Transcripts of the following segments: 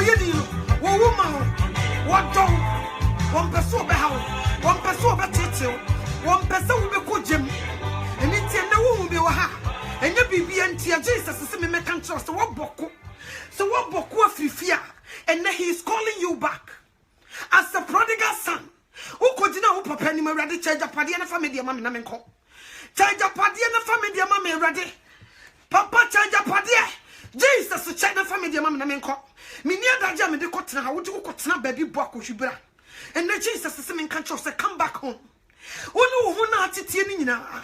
yedi wo woman wo don one person be how one person be tete one person will be kugem eni tie na wo be wo ha enya bibia ntia Jesus se me make trust wo boko so wo boko afifia and he is calling you back as a prodigal son. Ukojina wo papa ni mawrade charge apade na family dia mama na menko charge apade na family dia mama mawrade papa charge apade Jesus charge na family dia mama na menko mini adaje me de kotena ha wo de kotena baby bo akohwibra and Jesus se me kan say come back home wonu wo na atetie ni nyina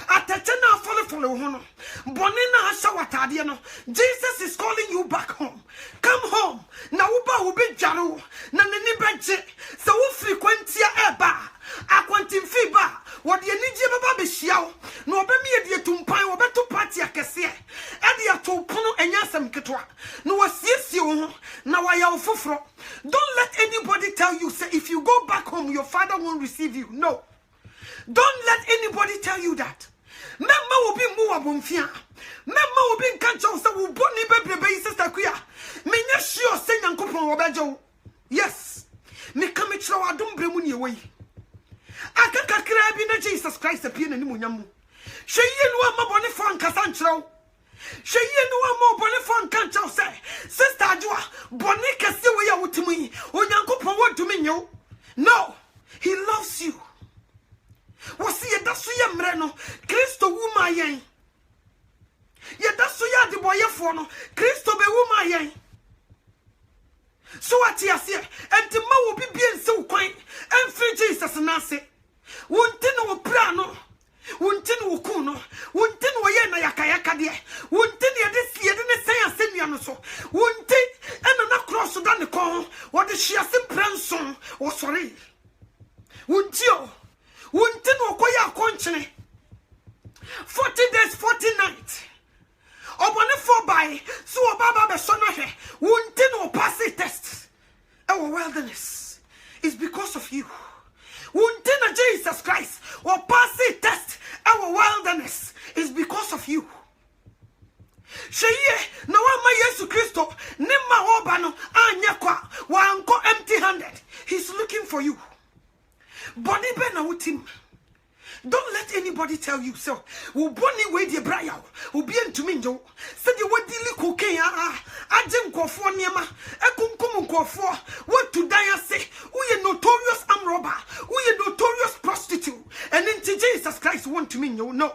atache na follow wo no boni na asha watade no. Jesus is calling you back home. Come home na wo ba wo be dware na nani beje so wo frequentia eba akwantim fiba wo de anije baba be hia wo na obemi ye de tumpan wo beto party akese e de ato pono enyasem ketwa na wasiesie wo na waya wo foforo. Don't let anybody tell you say if you go back home your father won't receive you. No, don't let anybody tell you that. Memma will be more abomfia. Memma will be kancho say wo boni bebrebe sister kuya. Menya sure say nyankopon wo bejo. Yes. Me come tro adom bremu ne we. Aka kakra bi na Jesus Christ apie na nimunyam. Hweye no amabone fo ankasa nkyerɛw. Hweye no amabone fo ankankyerɛw say sister adwa boni kase we ya wotimi. Onyankopon wo dumi nyew. No, he loves you. Wasi ye daso ye mre no Kristo wuma yen ye daso ya de boyefo no Kristo be wuma yen so ati ase enti ma wo bibie nse ukwan emfiri Jesus na ase wonti no wo pra no wonti no wo ku no wonti no ye na yakayaka de wonti ne de ne san asenua no so wonti ena na cross da ne kon wo de hia sempranson wo sori wonti o wonti no koya konchene 40 days 40 nights obone for by so baba be so no hwe wonti no pass test our wilderness is because of you. Wonti na Jesus Christ or pass test our wilderness is because of you. Sheye na wa ma Yesu Kristo ne ma oba no anya kwa wa anko empty handed. He's looking for you. Boni be na wutim. Don't let anybody tell you so. Wo boni we de braya wo bi ntumi njo. Se de wadili koken aje nkofo niema ekunkum nkofo what to die say we notorious arm robber, we notorious prostitute. And in Jesus Christ want to me no.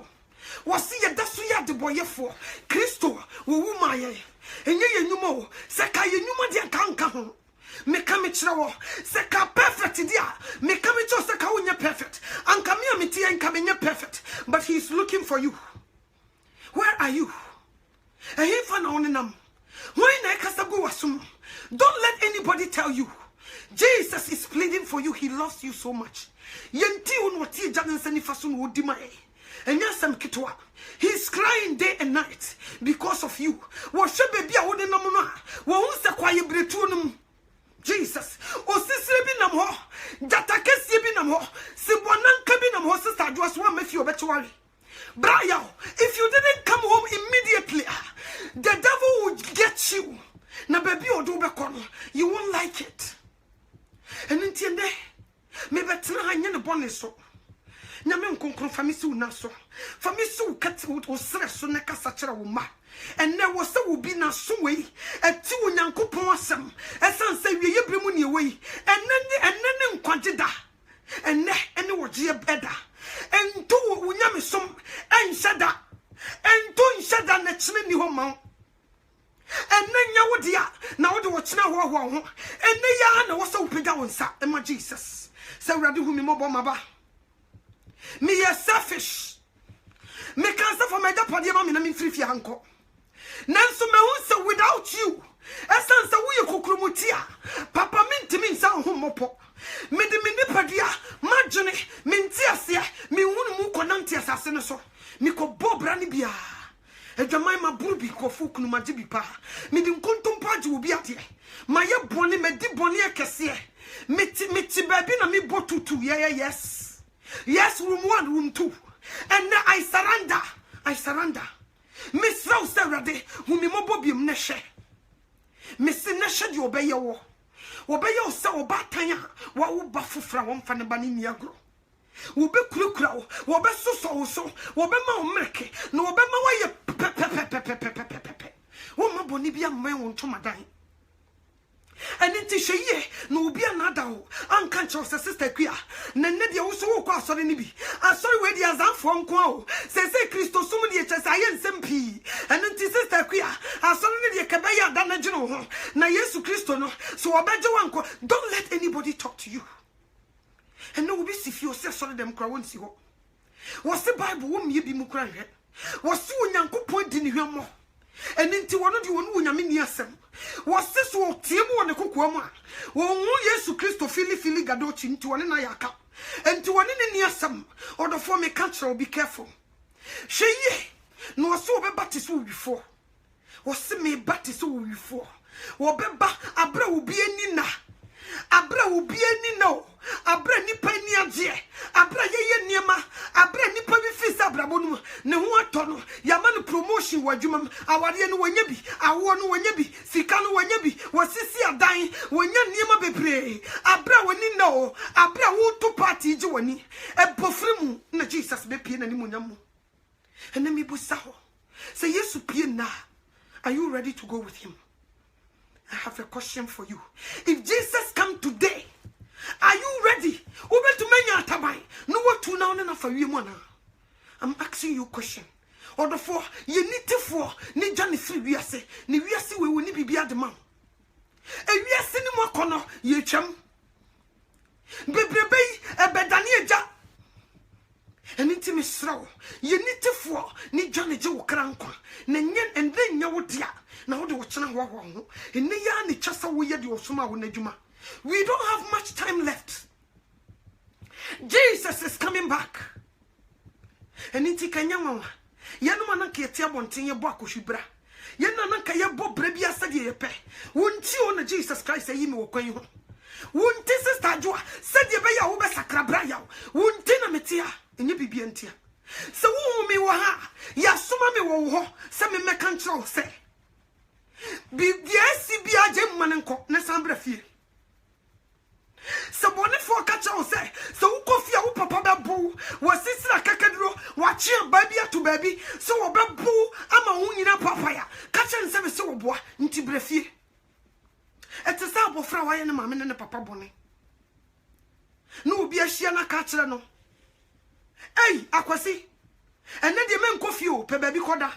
Was see daso ya de boyefo Kristo wo wuma ye. Enye ye nyumo se ka ye nyuma de kanka ho. Me come chirawo se ka perfect dia me come cho se ka unya perfect anka me amiti anka me perfect but he's looking for you. Where are you? He fa na onenam when na kasago wasum. Don't let anybody tell you. Jesus is pleading for you. He loves you so much. Yenti unwati janensani fasun wodima and yasam kitwa. He's crying day and night because of you. What should be a wooden namuna? What was the quiet bretunum? Jesus, o sisire bi nam ho, jata kesi bi nam ho, sibonanka bi nam ho, sister just one make you obituary. Brian, if you didn't come home immediately, the devil would get you. Na baby odo be kono, you won't like it. And entiende, me betina hanya ne bone so. Na me nkonkron famisu na so. Famisu kat o sre so ne kasa kire wo ma. And there was so be na so way a ti onyankopon asem esan say wie yebremu ne we enne nkwaje da enne woje beda ento unyame som enhyada ento nhyada na kine ni ho ma enne nya wodia na wode wo kina ho enne ya na wo so pega wonsa ema Jesus say urade hu mi mobo maba me ye selfish me can say for my dapade ma me na me frifia hanko nanso me hu say without you esan say wo ye kokrumutia papa mentimi nsa ho mopo me de me nipadua madwene me ntiase me hunu mu konante asase ne so me ko bobra ne bia edwaman ma buru bi ko fukunu magye bi pa me de nkontompa agye obi ate ma ye bone me di bone akese meti baby na me botutu yes room 1 room 2 and I surrender Miss Rose ready who me mobo bi mne hwe Missing Nasha, you obey your war. Obey your so bad tanya, what will buffle from one fan of Banini Agro. Will be crukrow, will be so, will be more merky, no be my way. Woman Bonibia man to my dying. And it is a year, no be another. Unconscious sister queer. Nenedia also walk sorry nibi. I saw where the Azan from Quo. Says Christo so many HSI and SMP. And it is sister queer. I saw the Cabaya Dana General. Na Yesu Christo no. So I bet you uncle. Don't let anybody talk to you. And no be if you say sorry them crowd see what. Was the Bible won't you be mukran? Was you uncle point in your more? And into one of you who are many assem. Was this what Timu and the Kukwama? Won't Yesu Christo Fili Gadochi into one Nayaka and to one in the assem or the former culture be careful. She ye no so be baptized before. Was me baptized before. Wabeba Abra will be any na. Abra will be any no. Abra nipa ni adie. Abra ye niema. Abra nipa bi fisa abrabonu. Ne ho atono. Yama promotion wajumam. Awade no wanya bi. Awo no wanya bi. Sika no wanya bi. Wasisi adan. Wanya niema bebre. Abra wani no. Abra wo to party je wani. Ebofremu na Jesus be pie na ni munyamu. Ene mi busa ho. Say Yesu pie na. Are you ready to go with him? I have a question for you. If Jesus come today, are you ready? No what to now na for you mana. I'm asking you a question. Or the four you need to for ni jani free we say ni we will ni bibia de man. E we say ni mo kono ye twam. Bebrebe e bedane eja. Eni me sraw. You need to for ni jani je wo krankwa. Na nyen and then nya wo dia. Now the watching ho in the yarn chasa we yet your suma wonajuma. We don't have much time left. Jesus is coming back. And it kanyama. Yanumana ketia bontin ye boako shibra. Yananaka ye bo brebia said ye pe. Won't you on Jesus Christ say him or you? Won't sister Joa said ye be ya uba sakrabraya. Won't tina metia in ye bibiantia. So me waha ya suma me wo some me control say. Yes, be a gem manenco, Nesambra fear. So one for catcher say, so coffee or papa boo was sister Kakadro, watching baby to baby, so a bamboo, I'm a winning papaya, catch and seven so boy, into breathy. At the sub of Frau and mamma and a papa bonnet. No be a shiana catcher no. Hey, Aquasi, and then the men coffee, per baby coda.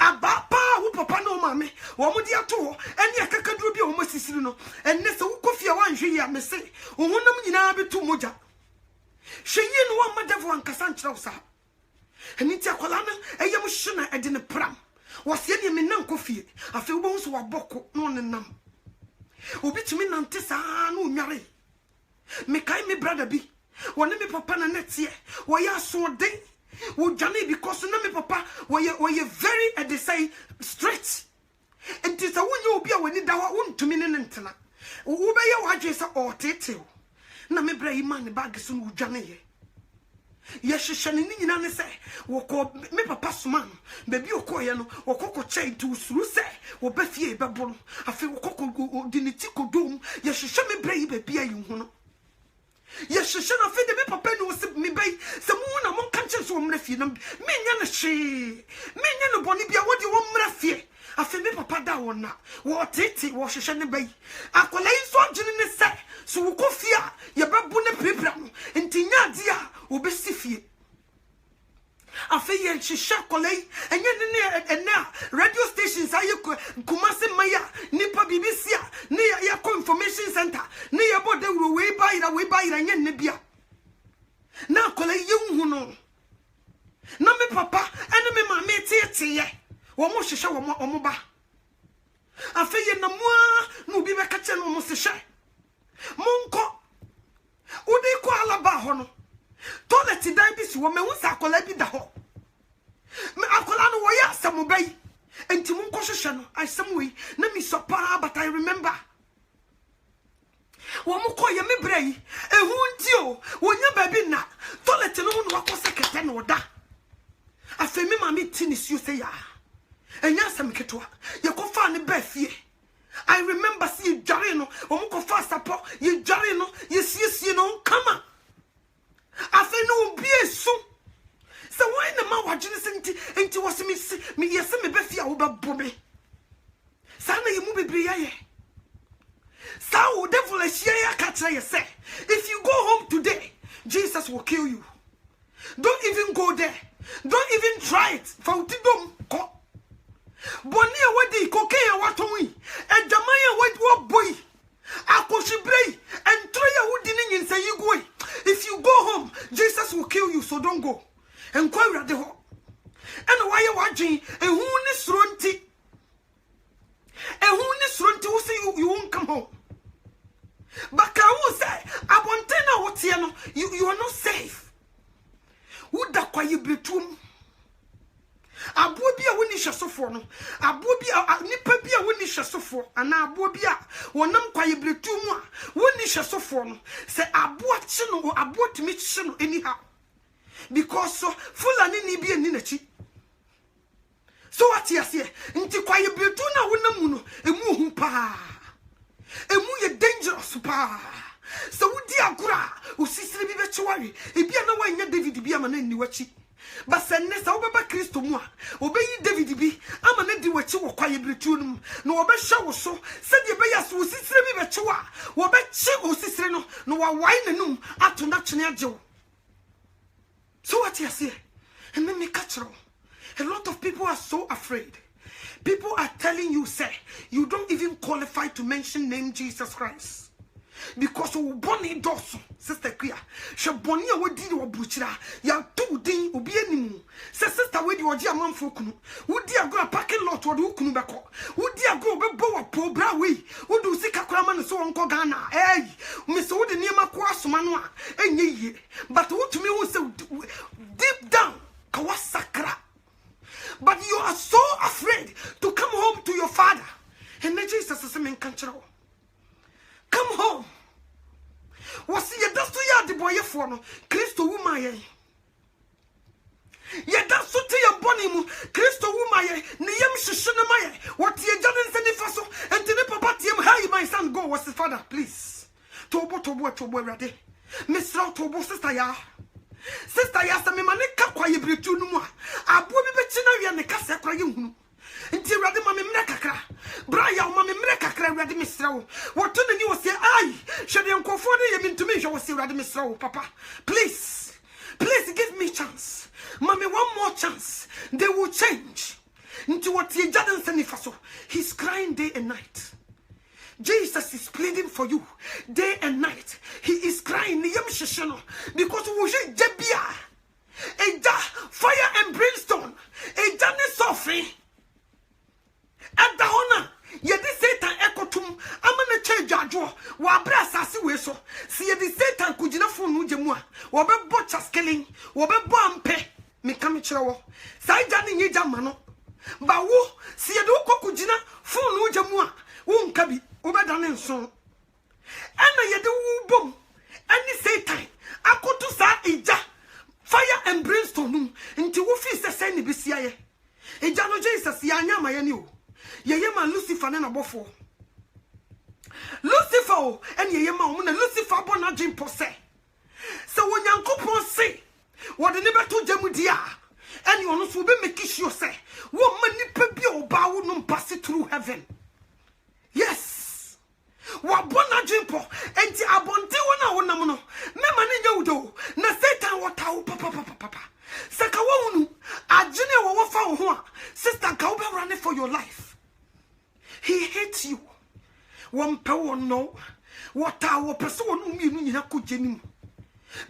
Abapa who papa no mame womodi ato ene akakaduro bi o masisiri no enne se wukofia wanhwe ya me se ohunam nyina betu moja hweyi no wa madavo ankasa nkyerɛ wo sa ene ti akola no eyam hwena ede ne pram wose ne me nan kofie afi wo bo so wabɔko no ne nam obi tumi nante saa no nware me kai me brother bi wone me papa na netie wo ya so den wo jane because na me papa wo ye very at the say straight and this a wonye obi a woni da wa wontumi ne ntena wo be ye wadwe sa otetew na me bra yi man bag so no jane ye hyehyɛ ne nyina ne sɛ wo ko me papa soma baby okoye no wo kokko kyɛn tu suru sɛ wo ba fie be bo no afi wo kokko di ne ti kodom ye hyehyɛ me bra yi baby ayi hu no yes, she shall feed me papa no me bay. Some one among countries will refuse them. Minion she. Minion no bonibia, what you want refuse? I feel me papa da one now. What it was she shall be. I call it so genuine say. So go fear. Your babune prepram. And Tina dia will be sifie. I feel she shall call it. And yet, and now radio stations are you Kumasi Maya, Nipa BBC, near your information center, near about the way by and yen nebia. Now call it young who know. No me papa, and me mamma tea, or more she show omoba. I feel no more, no be a catcher almost a shy. Monko, Udi Kuala Bahono. Toilet diabetes woman was a collected the hole. Me akolano waya samubay. And Timunko Shano, I some way, let me so pa, but I remember. Wamoko ya me bray, a wound when your baby na, toilet alone was a second or da. I feel me mammy tinnis you say ya. And yasam ketwa. You go find the best ye. I remember see Jarino, Omuko fast support, you Jarino, you see, come on. I say no be so. So why the man watching and to was me, yes, me befia over Bobby. Sana you move be. So devil is share catch you say. If you go home today, Jesus will kill you. Don't even go there. Don't even try it. Fautidom ko. Bonia wadi kokeya watonwi. E jamaya wadi wo boy. Akoshibrei and troya wudini in say you go. If you go home, Jesus will kill you, so don't go. And kwa rade ho. And why you watching a huni sronti. A huni sronti who say you won't come home. But can you say abontena wotiano you are not safe. Who da kwa yibritum. Abobia woni hwesofo no. Abobia nipa bia woni hwesofo ana abobia wonam kwa yibritum a woni hwesofo no. Se aboa chi no aboa timi chi no anyhow. Because so fulani ni bia ni nachi. So what you say? Nti kwa yibritum na wonamu no emu hu pa. Emu ye dangerous pa. So wudi agura usisire bi bechiwari ebia na wanya David bia ma na ni wachi. But senesa obeba Kristo mu a obeyi David bi ama na di wachi wo kwa yibritu no no obehwa wo so se de be yaso usisire bi bechiwa wo bechi usisire no wa wai nanum ato na chene ajewo. So what you say? And let me catch you. A lot of people are so afraid. People are telling you, say, you don't even qualify to mention name Jesus Christ. Because you bonny dosso, Sister Kia. She bonny a did or butcher. Ya 2 din will be any. Say, Sister, where you are, dear man for Kunu. Would dear go a packing lot or do Kunubako? Would dear go a bow of poor Brawi? Would do sick a craman so on Kogana? Eh, Miss Wood near Makwas Manua, and ye. But what to me was so deep down, Kawasakra. But you are so afraid to come home to your father. And then Jesus is saying, control. Come home. Was ye that's to ya the boy for no? Christo woman. Ye that's to your bonny, Christo woman, Niyam Shishunamaya. What ye Jordan send it faso and to the papa team, how my son go was his father, please. Tobo ready. Miss Tobo sister ya. Sister yasa me maneka kwa yibritu no mu a abo bi bechi na wi ne kasa kwa yehunu nti rade ma me mre kakra bra ya ma me mre kakra rade mesra wo woto ne ni wo se ai hwede nkofo ne ye mintumi hwe wo se rade mesra wo papa please give me chance mama one more chance they will change nti what ye jaden sanifaso he's crying day and night. Jesus is pleading for you day and night. He is crying because we should jebia fire and brimstone a journey suffering at the honor. Ye di Satan ekotum amana che jadwo wa bra asase we so se ye di Satan kugina fonu jemu a wo be bo chaskeling wo be bo ampe me kam kire wo sai jani nye jama no ba wo se ye do kokugina fonu jemu a wo nka bi obedane nso ena ye de wu bom ani Satan akotu sa ija fire and brimstone nti wo fi se se ni bisia ye ija no Jesus ya anya ma ye ni o ye ye ma Lucifer na bofo Lucifer en ye ye ma o na Lucifer bo na jimpo se wonyankopon se wo de ne beto jamudia eni ono so be make sure se wo ma nipa bi o ba wo no pass through heaven. Yes. Wabona jimpo enti abonte wona wonam no mema ne nyawdo na Satan watawo papa saka wonu agene wo wofa wo ho a sister ka wo be run for your life. He hates you. Wompe wono watawo pese wonu mienu nyina ko jenim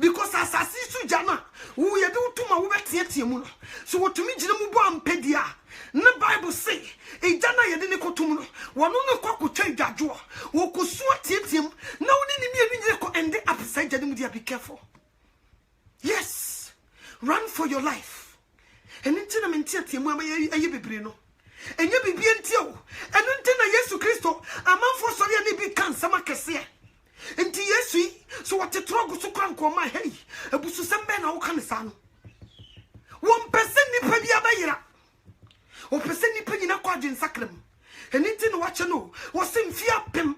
because asasi su jana wo ye de utuma wo betietie mu no so wotumi gina mu bo ampedia na Bible say ejana ye de ne kotum no wono ne kwakotwa dwadwo wo kosu atietim na woni ni mienu nyina ko ende up side jana mu dia. Be careful. Yes, run for your life. And intina mentiatie mu aye bebre no enye bibie ntie o eno ntina Yesu Kristo amanfo sori ani bi kan sama kese enti Yesu so what trogo so kranko ma hey ebusu sembe na wo kan sa no won pese ni pa bia bayira O pese nipa nyina kwa dwen sakram. Enti no wache no, wo se mfia pem.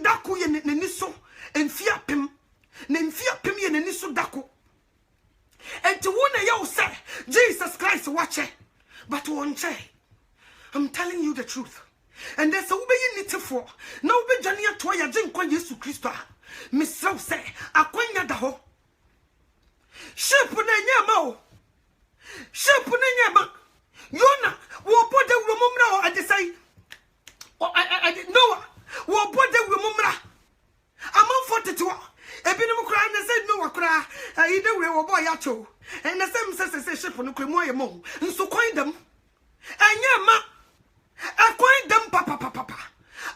Dako ye nani so, mfia pem. Na mfia pem ye nani so dako. Enti wo na ye say Jesus Christ wache. But won che. I'm telling you the truth. And there's a ubeyi nitifo. Na ube jania to ya je nkwa Yesu Kristo a. Misraw say akwanya da ho. Sheep na nyama o. Sheep na nyama. Yona wo bode wumumra o adesai. O I didn't know. Wo bode wumumra. Amon 42. Ebinim kra na say no kra. Ide we wo boy acho. And the same say sheep no kwemu ayemo. Nso kwan dem. Enyama. Akwan dem papa.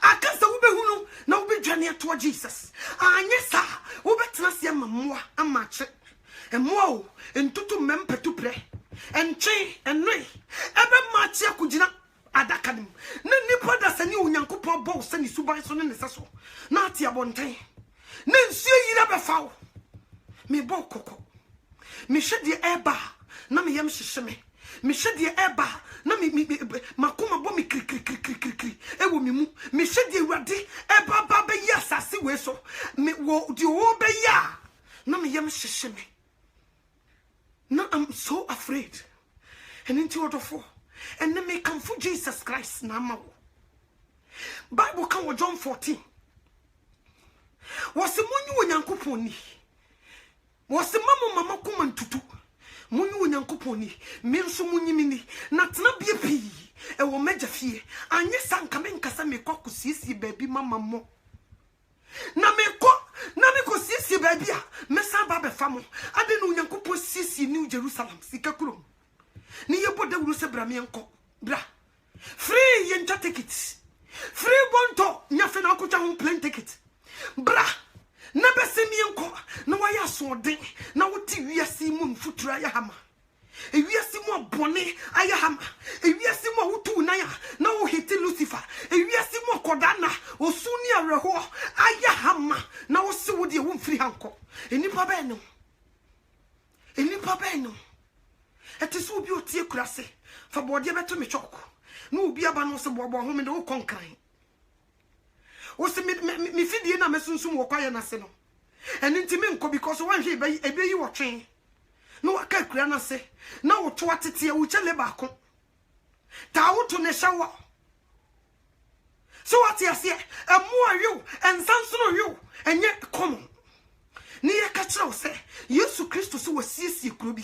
Akasa ube hunu na ube dwane to Jesus. Anyesa ube tenase mammoa amache. Emmoa o entutu mempetu pre. Enche enwe ebe machi akugina adakadim. Na nipa da sani onyankopon bo sani suban so ne seso. Na ati abonten. Na nsuo yira befa wo. Me bo kokko. Me hwede eba na me yam hyehyeme. Me hwede eba na me makoma bo me kri ewo me mu me hwede awade eba ba be ya sase we so me wo di wo be ya na me yam hyehyeme. Now I'm so afraid. And into order for. And then me come for Jesus Christ. Now, Bible come with John 14. Was the money when Yankuponi? Was the mama kuman tutu? Muni when Yankuponi. Mensu muni mini. Not be a pea. A wo major fee. And yes, I'm coming Casame Cocusi, baby, mamma mo. Na me ko sisi baby a mesa ba be famo ade no nyankopon sisi New Jerusalem sikakuro ni yebo de wuru se bra me enko bra free ye nta ticket free bonto nyafe na akotwa ho plane ticket bra na be se me enko na wa ya so den na woti wiase mu mfutura ya hama ewiase mu abone aya hama ewiase mu wutu na ya na wo hiti Lucifer ewiase mu kodana osuni areho aya hama na wo se wo de wo mfiri hanko enipa ba no etiso obi otie kurase fa bode beto me choko na obi aba no se bobo ho me de wo konkran wo se me fidie na mesunsum wo kwaye na se no eni ntimi nko because wan hwe ebe yi wo twen no waka kura na se na wo to atete wo chele ba ko ta wo to ne shawa so what you say emu ayo ensansono yo enye common ni ye ka kire wo se Yesu Kristo so wo siesie kuro bi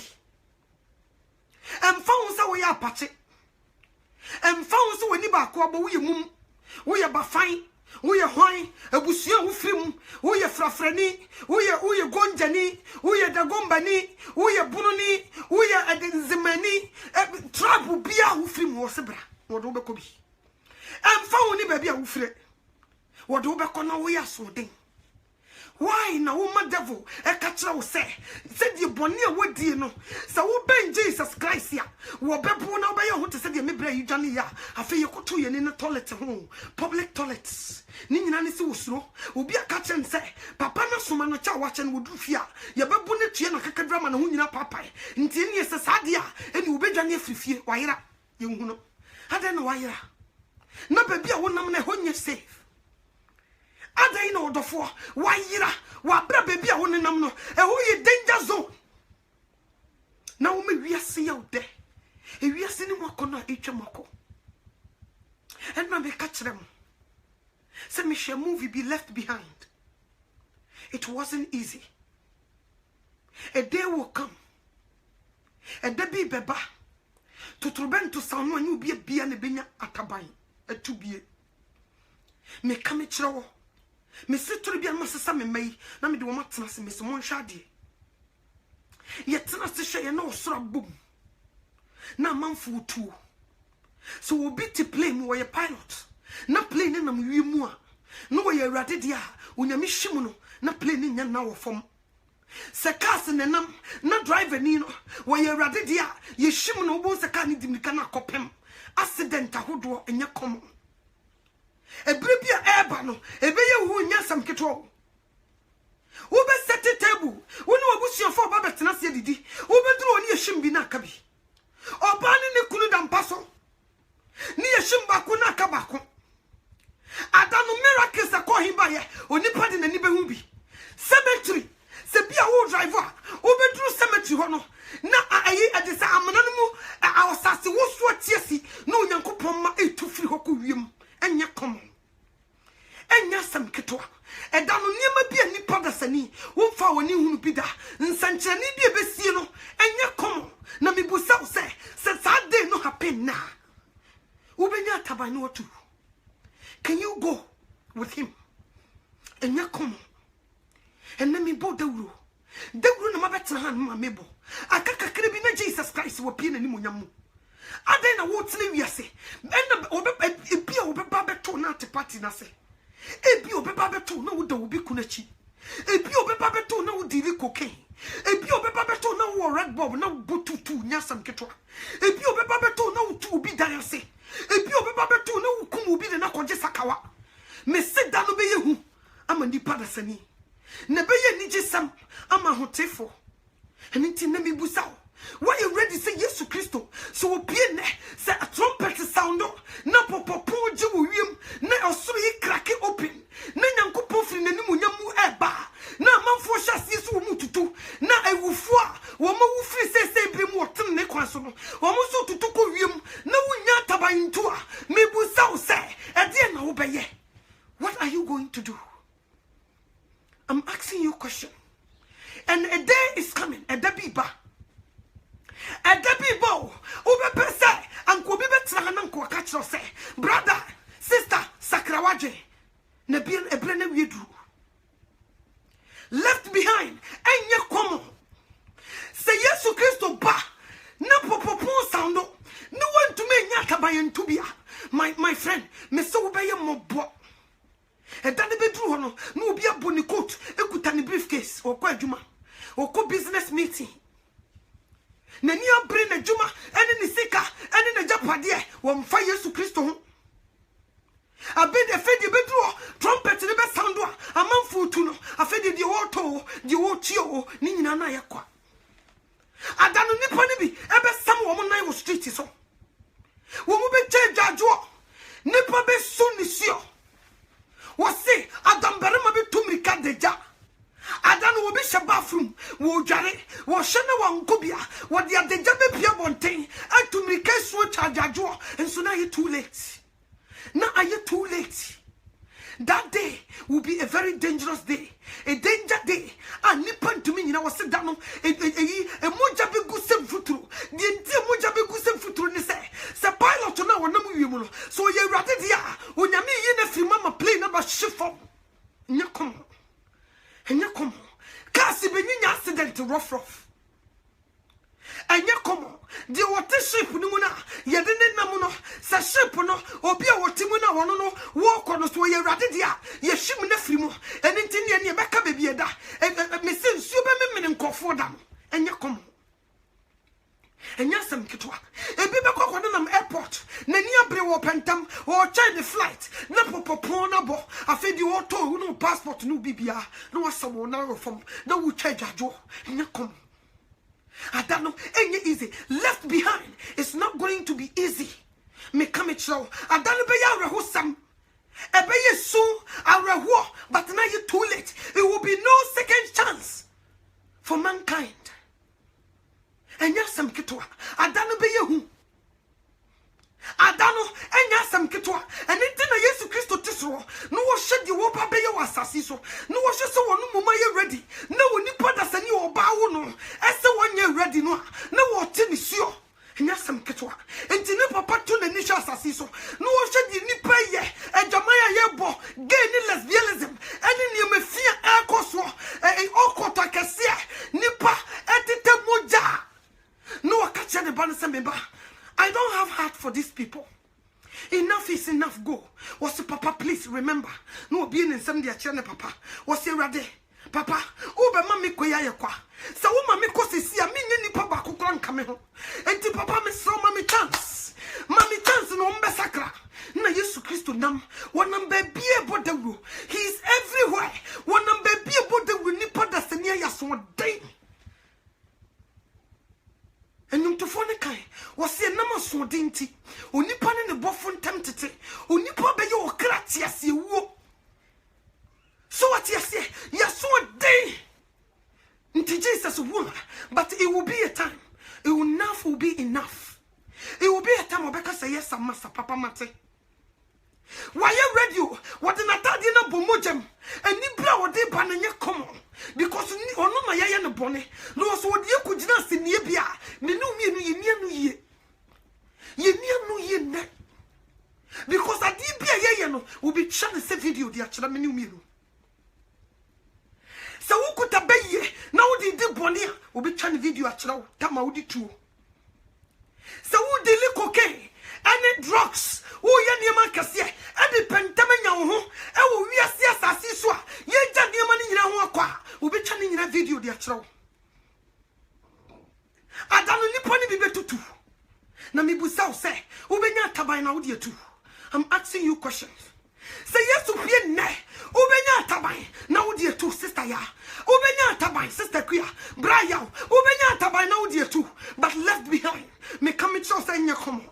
emfa wo se wo ya apache emfa wo se wo ni ba ko abo wo ye mum wo ye bafan wo ye hwan abusuan wo firim wo ye frafrani wo ye gonjani wo ye dagombani wo ye bununi wo ye adenzimani tribe bia wo firim wo sebra wo do be ko bi emfa wo ni ba bia wo fire wo do be ko na wo ya so den. Why na woman devil e ka kire wo say the bone e wodi no say wo ben Jesus Christ ya wo bebo na wo be ye ho te say the mebra yi dwane ya afa ye koto ye ni toilet ho public toilets ni nyina ne se wo suro obi aka kire say papa na soma no cha wa che no wodu fia ye bebo ne tue na kaka drama na ho nyina papa nti ne se sade a eni wo be dwane afifie wayera ye hu no ade na wayera na baby a wonam na ho nye safe adai na odofo wayira wa bra baby a wonenam no e ho ye danger zone na wo me wiase ya ode e wiase ni mo kono etwa mako and na be catch them say me share movie be left behind. It wasn't easy. A day will come, a day be beba to trubento sound when you be a bia ne benya atabai a to be me come chro me sit to be a massa me may na me do matnas me some shadi yet na se share no sra boom na manfo too so we be to play mo a pilot na plane na mu mu a no we awrade dia onyame hwim no na plane nya na wo fom se cars nenam na driver ni no we awrade dia ye hwim no bo se car ni dimika na kopem accident ahodo enya kom ebrebia eba no ebeye hu nya sam keto wo be set table wo no abusuafo ba betena se didi wo be duro oni ehwim bi na aka bi oba ni ne kunu da mpaso shimbako na kabako. Adano miracles a call him by ye, only part in the Nibe cemetery. Sebia wo driver, obedru cemetery hono. Na ayi adisa amananu our sasi wo so tiesi no Nyankopon ma etu firi hoko wiem. Enya common. Enya sam ketwa. Edano niema bia nipa da sani, wo fa woni hunu bida. Nsanchani bia besie no, enya common. Na mibusa wo se sa day no happen na. Ubenya tabani watu. Can you go with him? Enya common. And let me bo dawru. Dawru na mabetna han ma mebo. Akaka krebi na Jesus Christ wo pie na ni monyamu. Aden na wo tene wiase. Enna ebia obeba beto na te party na se. Ebia obeba beto na wo da obi kunachi. Ebia obeba beto na wo dili cocaine. Ebia obeba beto na wo red bulb na bututu nyasam ketwa. Ebia obeba beto na wo tu obi dan se. Ebia obeba beto na wo kum obi de na koje sakawa. Me se da no be yehu. Ama nipa da sani. Na be ye ni jesam ama hotefo. Enti na mi busa. Why you ready say Yesu Kristo? So opie ne say a trumpet sound na popopo je wo wiem na osoro yi crack open na Nyankopon firi nanim nyamu eba na amanfo hyase so wo mututu na awufo a wo ma wo firi sese bre mu otem ne kwan so no wo mo so tutu ko wiem na wunya taban ntu a me busa wo say e de na wo beye. What are you going to do? I'm asking you a question. And a day is coming, a day biba. A day bibo, ube pese, anko bibe trahananko akachro se, brother, sister, sakrawaje, nebian ebrene wiedru. Left behind, enye komo. Se Yesu Kristo ba, na popopo soundo, no one to me nyaka bayen tubia. My friend, me so ubeye mobo. E dane bedru hono, no obi aboni coat, ekuta ni briefcase, okwa adwuma. Oko business meeting. Nani abre na juma ene ni sika ene na japade wo mfa Yesu Kristo ho. Abede fedi bedru trumpet ne be sound a amanfu tu no afede di woto di wotio ni nyina na yakwa. Adano nipa ne bi ebe sam wo mo nan wo street so. Wo mo be change nipa be sunisio. Wo se adambere ma be tumrika deja. Adano will be bathroom, wo jare, wo shana wankobia, what the adejabe pia bontain, and to make a switch charger, and so now you're too late. Now are you too late? That day will be a very dangerous day, a danger day. And nipan to me, you know, was sit down, a mojabe gusem futuru, the entire mojabe gusem futuru, and say, pilot to now, no, so you're rather there, when you mean if you mama plane about shift from Nakom. And you come, Cassie Benin accident rough. And you come, the water ship, Numuna, Yadin Namuno, Sashipono, or Bia Watimuna, Wanono, walk on us where you're Radidia, Yeshimina Frimo, and Intinia Yabaka Babyada, and Mrs. Superman and Cofordam, and you come. And yasam kitwa e bibe kokode nam airport na ni abrewo pentam o change the flight na popopo na bo afedi auto no passport no bibia no wasamo na from na wo charge ajo nya kom adano enye easy left behind. It's not going to be easy. Me come it show adano be ya reho sam e be yesu areho but now you too late. It will be no second chance for mankind. Enya sam kitwa adano be yehu adano enya sam kitwa enti na Yesu Kristo tisro no wo hye de wo ba be ye wasase so no wo hye so wo no moma ye ready na wo nipa da sani oba wo no ese wonye ready no na wo te ni suo enya sam kitwa enti ne papa to na ni hye asase so no wo hye de nipa ye ejamaya ye bo gay ni lesbianism eni ni mefia ekoso okota kese nipa etete moja. No, I catch the banner. I don't have heart for these people. Enough is enough. Go. What's the papa? Please remember. No being in some dear channel, papa. What's your ready? Papa, Uber mammy koya kwa. So mammy kosi see a mini papa kukran come home. And the papa me so mammy chance. Mammy chance no mbesakra. Na Yesu Kristo nam. One number be about the rule. He is everywhere. One number be about the rule. Nipa da senia yaso day. And you to phone a kai was a number so dainty. Only pan in the buffon tempt enough. It will be a time Obeka say yes, master Papa Mate. Why you radio? What in a tadina bomojem? And Nibra or de bananya common. Because on my yaya bonnet, no, so what you could not see near Bia, me no ye net. Because I did be a yano will be trying to say video, the actual menu. So who could obey now the bonia will be trying video actual Tamaudi too. So who did cocaine and drugs? Oh, Yanima Cassia, and the pentamanya, and we are Sasiswa, ye Janiman in our will be trying in a video, the actual. I don't need to be two. Namibusa say, Ubenya Tabai audio too. I'm asking you questions. Say yes to be ne. Ubenya Tabai, now dear two, sister ya. Ubenya Tabai, sister Quia, Braya, Ubenya Tabai, now dear two, but left behind. Me come in choice in your common.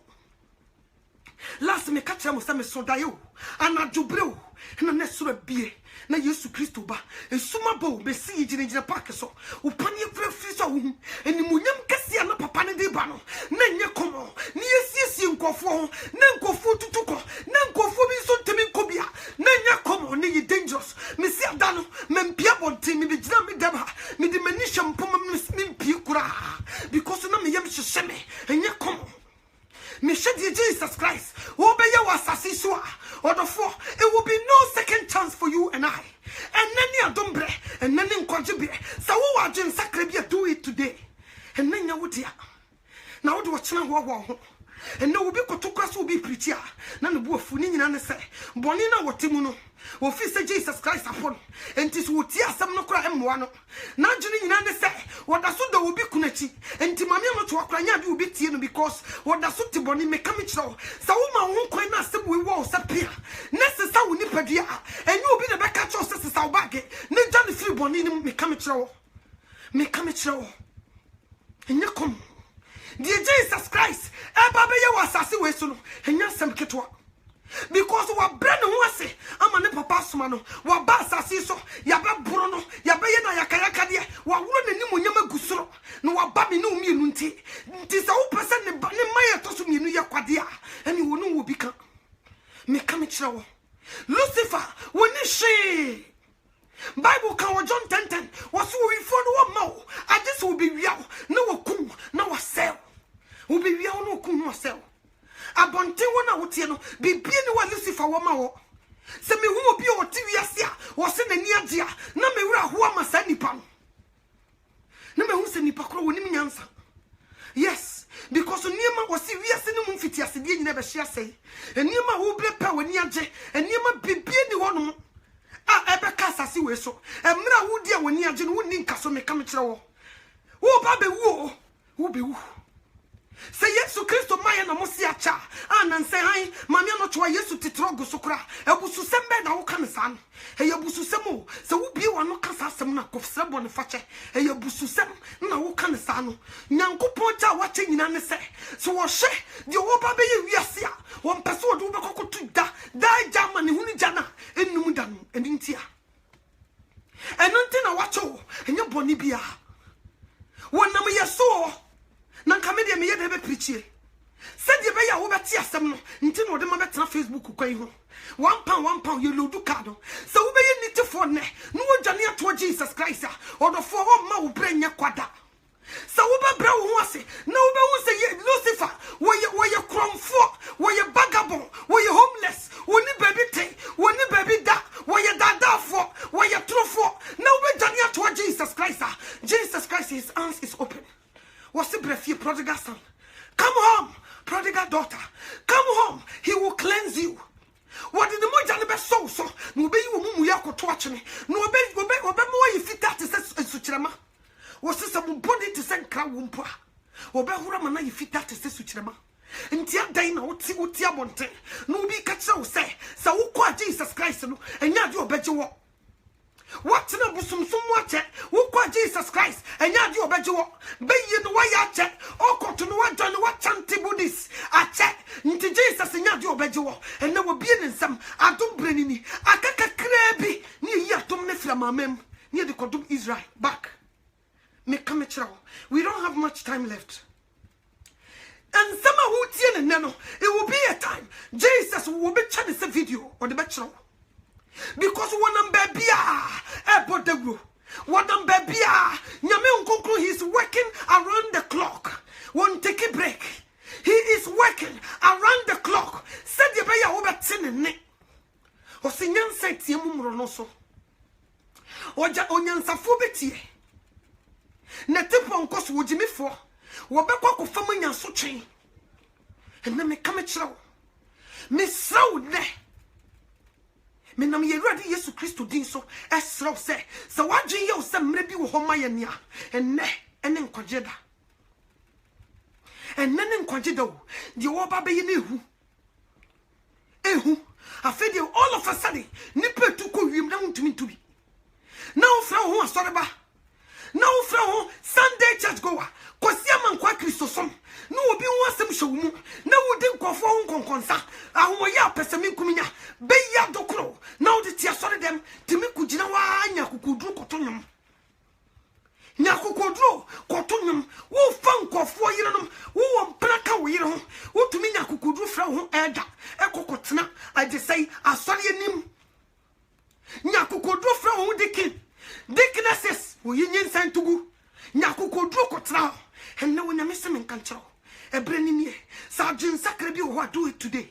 Last me catch them with some sodayo, and a jubro, and a nesura beer. Na Yesu Kristo ba esuma bo be si jina park so upani frefri so eni munyam kase na papa ne de ba no na nye komo ni esiesie nkofo ho na nkofo tutuko na nkofo bi so temi kobia na nye komo ne ye dangerous me si ada no me mpia bonte me be jina me deba me de mani shampoo me mpie kura because na me yam hyehye me enye komo me shedi Jesus Christ wo be ye wasase so or the four, it will be no second chance for you and I. And then you don't break, and then in contribute. So who are Jim Sacrabia do it today? And then you would now do what's not war. And no will be to cross will be prettier. None of wolf winning and say, Bonina what Timuno, or Fisa Jesus Christ upon, and tis would tear some no cry and one. Now Jenny and say, what the Suda will be Kunechi, and Timamia to Akranya will be Tino because what the Suti Bonnie may come each row. So woman won't quite not we walls appear. Necessary will nipadia, and you'll be the back at your sisters our back. Nejan the free Bonnie may come each row. May come each row. And you come. Dear Jesus Christ, Ababaya was assassin Wesson, and Yansam Ketwa. Because what Brennan was say, I'm a papa smano, what Bassa Siso, Yaba Bruno, Yabayana Yakayakadia, what wouldn't you Yama Gusro, no what Babi no me nunti. Tis all person in Maya Tosumi New Yaquadia, and you will know become. Me come it show. Lucifer, when is she? Bible can John 10:10 was who we follow more. I just will be real, no cool, no sell. Will be real, no cool, no sell. Abonte one out here, be being what Lucifer woman. Send me who will be your TV was in the near dear. No me who am a sandy pan. No me who send me pacro when me answer. Yes, because Nima was serious in the moon fit yesterday, never shall say. And Nima who bled power near J, and Nima be being one. Ah, Ebeka see we so. And Mra would dear when near Jen would need Castle me come to. Oh, Baby, who be who? Say yes to Christo Maya na Mosiacha, and say, I, Mamma not try yes to Titrogo Socra, Ebusu Sembe na Okasan, a Yabusu Semo, so who be one no Casasam of Sabon Fache, a Yabusu Sem, no Canisano, Nanko Ponta watching in an say, so was she, the Oba Bay Yasia, one person would go to die German in Hunijana, in Nudan, and in Tia. And nothing I watch all, and your Bonibia. One number you saw. Nankamedia me yede be preachie. Said ye be ya wo beti asem no, nti no de ma beta Facebook kwan ho. £1 you load card. So we be need to for ne. No dwane to Jesus Christ or the for ma wo branya kwada. So we be bra wo ase. No we won say Lucifer, where you cromfo, where you vagabond, where you homeless, woni baby tay, woni baby da, where you dada for, where you true for. No we dwane to Jesus Christ. Jesus Christ, his arms is open. What's the breath, you prodigal son? Come home, prodigal daughter. Come home, he will cleanse you. What did the Mojan be so? No be you mumuyako to watch me. No be more you fit that is a suchama. Was this a body to send crown wumpa? Or be Huramana you fit that is a suchama. And Tia Dana, what Tia Monte. No be catch so say. So who Jesus Christ and yard your bedjo. What's in a bosom somewhat? Who call Jesus Christ and yard your bedjo? Be you the way I check. Or go to no one John what chanty Buddhists. I check into Jesus and yard your bedjo. And there will be in some. I don't bring me. I can't crabby near Yatum Mefra mem near the Kodum Israel. Back. Me come at you. We don't have much time left. And some who tie ne no, it will be a time Jesus will be channel this video or the bachelor. Because one baby ebodegro. One baby nyame unkukru, he's working around the clock. Won't take a break. He is working around the clock. Said the beya obetin ne. O sinyan said tiemumro no so. Oja onyansa fobetie. Na tempo nkos wojimi fo. Wobekwa ko fam nyanso twen. And me come chiro. Me sraw ne. Me nam Yerade Yesu Kristo din so esraw se. So wadwen ye o se mre bi wo ho ma ye nia. Enne nkwageda. Enne nkwageda o. De wo ba be ye na ehu. Afede all of a sudden nipa tu ko wiem na untumi ntubi. Na wo fra ho asoreba. Na wo fra ho Sunday church goer. Kwasi amankwa Kristo som. No obi ho asem hwemu. Na wo di nkofo ho nkonkonsa. Ahomoye apesemi nkuminya. Be ya dokro. Na wo di asore dem timi kugina wa anya kukudru kotonyom. Nya kukodru kotonyom. Wo fa nkofo yirenom. Wo mpraka wo yire ho. Wo tumi nya kukudru fra ho eda. Ekokotena. I just say asore enim. Nya kukodru fra ho dikin. Dicknesses wo yin santugu. Nya kukodru kotena. And now when you miss him in control, a branding ye, Sergeant Sacrebi, what do it today?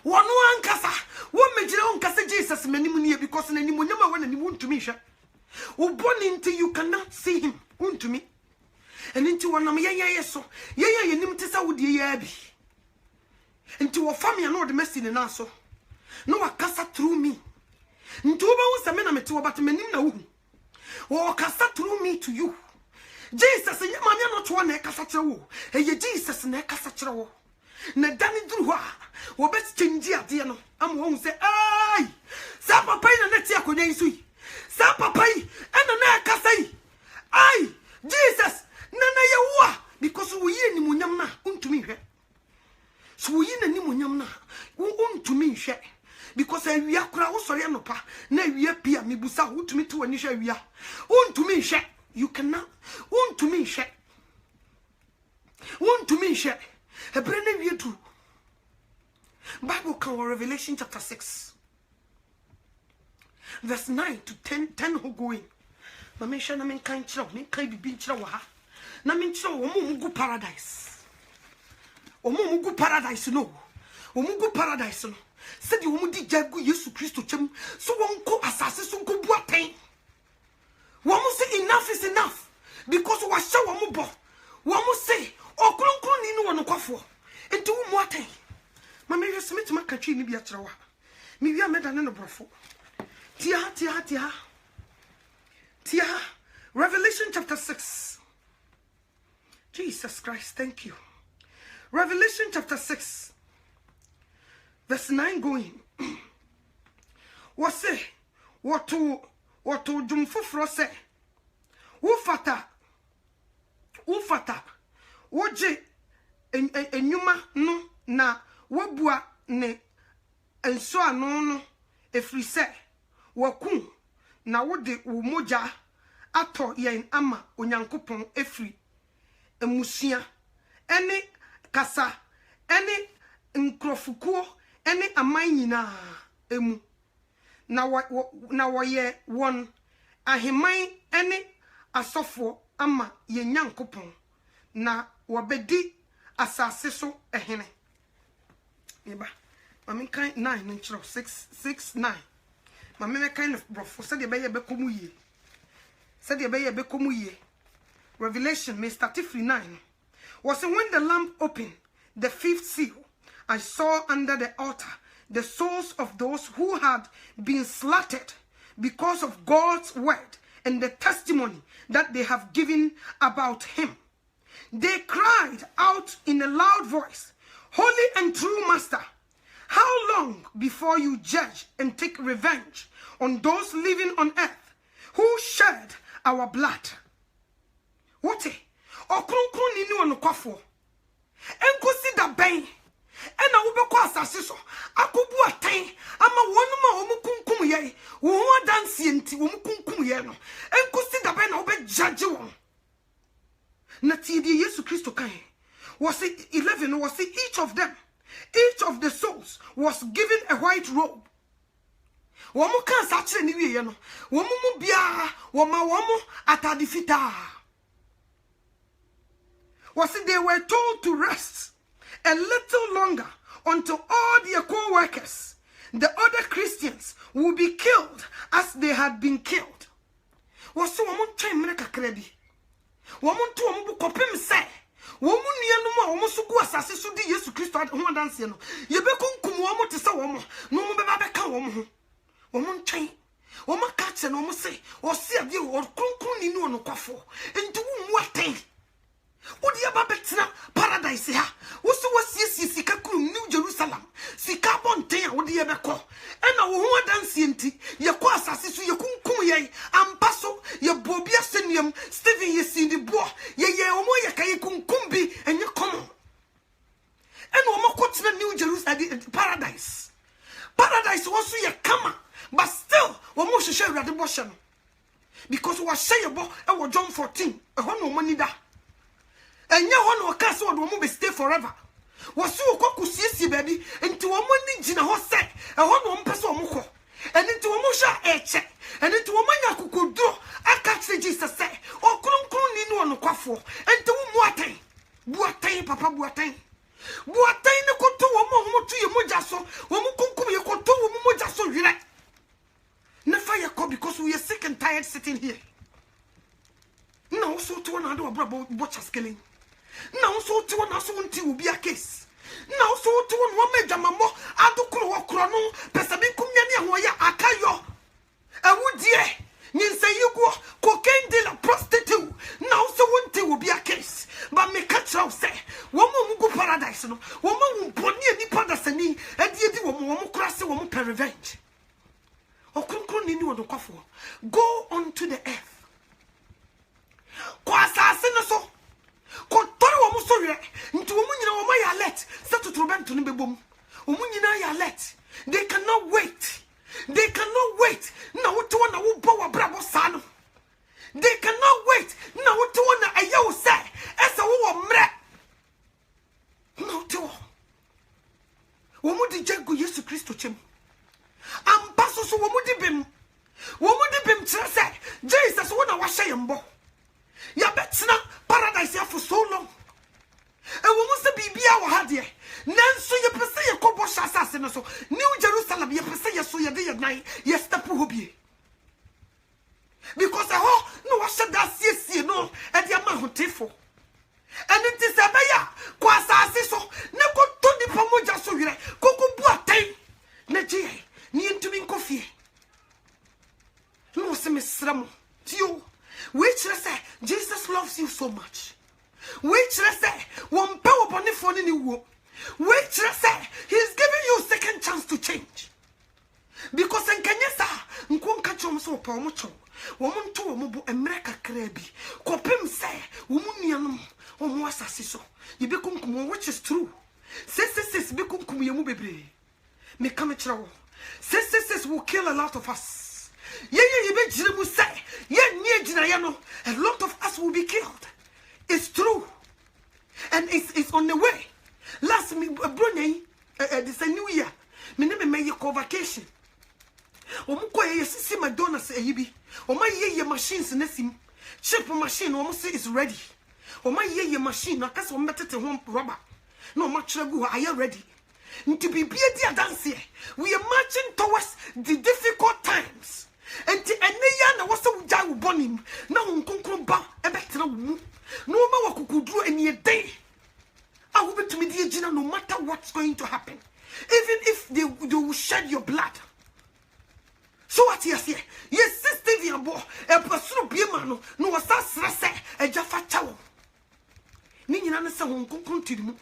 One casa, one major on Casa Jesus, many money because any money when any wound to me, or born into you cannot see him, wound to me, and into one of my so, yea, you name to Saudi Abbey, into a family and all the mess in an answer. No, a casa through me. Into a man to about many no, or casa through me to you. Jesus, and your not one ekasachero. Hey, Jesus, and ekasachero. Na dani druwa. Wo best change ya diano. Am won say, ay, sa papa na netia ko nyen sui. Sa papa yi, ena na ekasai. Ay, Jesus, na ye wa because we yi ni munyam na untumi hwe. So we yi na ni munyam na untumi hwe. Because awia kura wo sori anopa na awia pia mebusa utumi to ani hwe awia. Untumi hwe. You cannot want to me share. Want to me share. A brand new too. Bible cover Revelation chapter 6. Verse 9 to 10 who go in. But me share na men kind chiro, men kind be chiro wa. Na men chiro omo mugu paradise. Omo mugu paradise no. Omo mugu paradise no. Said you omo di jagu Yesu Kristo chem. So won ko asase so ko buaten. Wamu say enough is enough because we show wamu bo. Wamu say okronkron ni no kwafo. Enti wo mu aten. Ma me yesi metima katwi ni bia kirewa. Me wi ameda ne no brofo. Tia. Revelation chapter 6. Jesus Christ, thank you. Revelation chapter 6. Verse 9 going. What say? What jum fufro se ufata woje enyuma no na wabua ne enso ano no efri se waku na wode wo moja ato yen ama onyankopon efri emusia ene kasa ene nkrofukuo ene aman nyina emu na woye won aheman ene asofo ama ye nyankopon na wobedi asase so ehene eba mami kan 9 nchro 6 9 mami kind of brofo said ye be komu ye said ye be komu ye Revelation Mr. 39 was when the lamp opened the fifth seal I saw under the altar the souls of those who had been slaughtered because of God's word and the testimony that they have given about him. They cried out in a loud voice, Holy and true Master, how long before you judge and take revenge on those living on earth who shed our blood? What? Okronkron ni no kwafo. Enkosi da ben. Ena wobekwa asase so akobu atan ama wonuma omukunkum ye wo ho danse enti omukunkum ye no enkosi da ben na obe judge won na ti di Yesu Kristo kan Was it 11? Was it each of them? Each of the souls was given a white robe. Womu kan sa kire ni wiye no. Womu mu bia, woma womu atade fita. Was it they were told to rest a little longer until all their co-workers, the other Christians, will be killed as they had been killed. Was it womu try mene kakra bi. Womu to womu bu kopem se. Womu nuanom a womu so gu asase so di Yesu Kristo ho adanse no. Ye be kunkum womu te se womu. No mu be ba be ka womu ho. Womu ntwen. Womu ka che no mu se, o se ade o kronkron ni no kwafo. Enti wo mu aten. Odi aba betina paradise ha. Wo so wasiesi sika kurum New Jerusalem. Sika bonten a odi ebe ko. Ena wo ho adanse enti, ye ko asase so ye kunkum ye ampa so ye bobia senuam Stephen ye sindi bo ye omo ye kai kunkum bi enye komo. Ena wo makotina New Jerusalem paradise. Paradise wo so ye kama, but still wo mo hwehwe awrade bo hye no. Because we say ye bo e wo John 14 e ho no mani da. Enye ho no ka se wo do mo be stay forever. Was you kokusiesie baby enti wo mo ni gina ho se e ho no mpese wo mo ko enti wo mo sha eche enti wo manya kokoduro aka se Jesus se o kronkron ni no no kwafo enti wo mu atan buatan papa buatan ne koto wo mo tu ye moja so wo mo kunkum ye koto wo mo moja so hwire na fire call because we are sick and tired sitting here no so to na do brabo butchers killing. Now so to one so until will be a case. Now so to one major mammo, Adukro or Crono, Pesabikum Yania Hoya Akayo. A wood dear, Ninsa Yugo, cocaine de la prostitute. Now so until will be a case. But me catch out say, woman will go paradise, no, woman will put near the padasani, and the woman cross a woman per revenge. O Kunkun in you go on to the earth. Quasa so. Kotori wo musori nti wo munyina wo ma ya alert set to trobento ne bebom wo munyina ya alert. They cannot wait na wote wona wo bo wa brabo sa no. They cannot wait na wote wona aya wo se esa wo mre no te wo mu di jago Yesu Kristo chem ampaso so wo mu di bem kire se Jesus wona wa hye yembo ya betina paradise ya for so long. E wo mu se bibia wo ha de nanso ye pese ye kobo asase no so New Jerusalem ye pese ye so ye de ye nan ye step ho bie because e ho no wa hye da siesie no e de ma hotefo and it is abeya kwa asase so ne ko to di pamoja so hwire koku bu atan na je ni ntumi nkofie no se mesramo tio. Which say Jesus loves you so much. Which say one power upon the phone in you. Which say he's giving you a second chance to change. Because in Kenya nkon ka chom so pa mo chom. Woman to omobo America krebi. Kopem say woman nuanom omo asase so. Ye be kunkum which is true. Sis be kunkum ye mu bebre. Me come kira wo. Sis will kill a lot of us. A lot of us will be killed. It's true. And it's on the way. Last me Brunei this a new year. Me never make your convocation. Omuko ye sisi McDonald's eyibi. Oma ye machines nesim. Chip machine almost say it's ready. Oma ye machine na kasa ometete ho rubber. No match are you ready? To be dance here. We are marching towards the difficult times. And the Enea was so jaw bonim. Now unconcrumba, a better no more could do any day. I will be to me, dear Gina, no matter what's going to happen. Even if they will shed your blood. So what yes, here? Yes, sister, dear boy, a person be man, no was that a Jaffa Chow. Nina someone continue.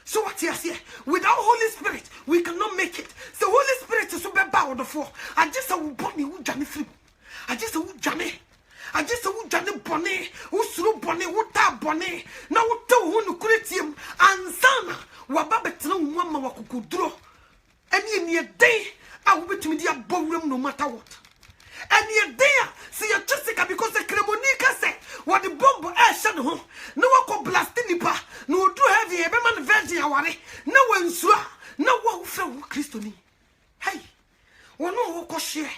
So what yes, here? Without Holy Spirit, we cannot make it. The Holy Spirit is so bad the four. I just saw Bonnie who Johnny Flip. I just saw Johnny. I just saw Johnny Bonnie, who slew Bonnie, who tap Bonnie. Now tell who create him and Sana, Wababet no mama could draw. And in your day, I will be to me dear ballroom no matter what. And your day, see your Jessica because the Cremonica said, what the bomb shed home. No one could blast any pa, no do heavy, a man virgin away. No one swear, no one fell Christoni. Hey, one no walk share.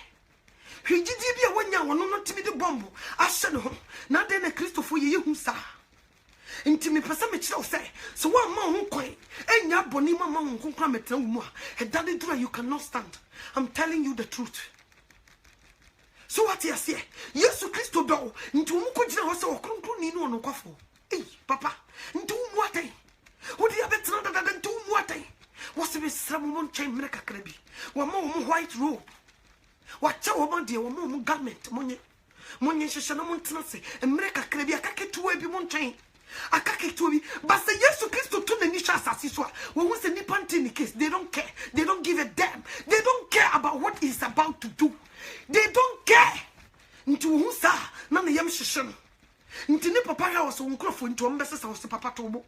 He did be a 1 year, one not to be the bomb. I shed home, not then a Christopher you, sir. Into me, Pasamicho say, so 1 more coin, and ya bonima mom who come at no more. A daddy dry you cannot stand. I'm telling you the truth. So what you say? Yes, Christo do. Into Mukujina was so concluding no coffee. Eh, Papa, into what day? Would you have it rather than 2 what day? Was the someone chain make a crabby? 1 more white robe. What your woman dear, 1 more garment, money. Money Shannon Tennessee, and make a crabby, a cacket to every one chain. A cacket to me, but say yes to Christo to the Nisha Sassiswa. When was the Nippon case? They don't care. They don't give a damn. They don't care about what he's about to do. They don't care. Into who sa none of yam shishin. Into the papa was on crop into ambassadors was the papa tobo.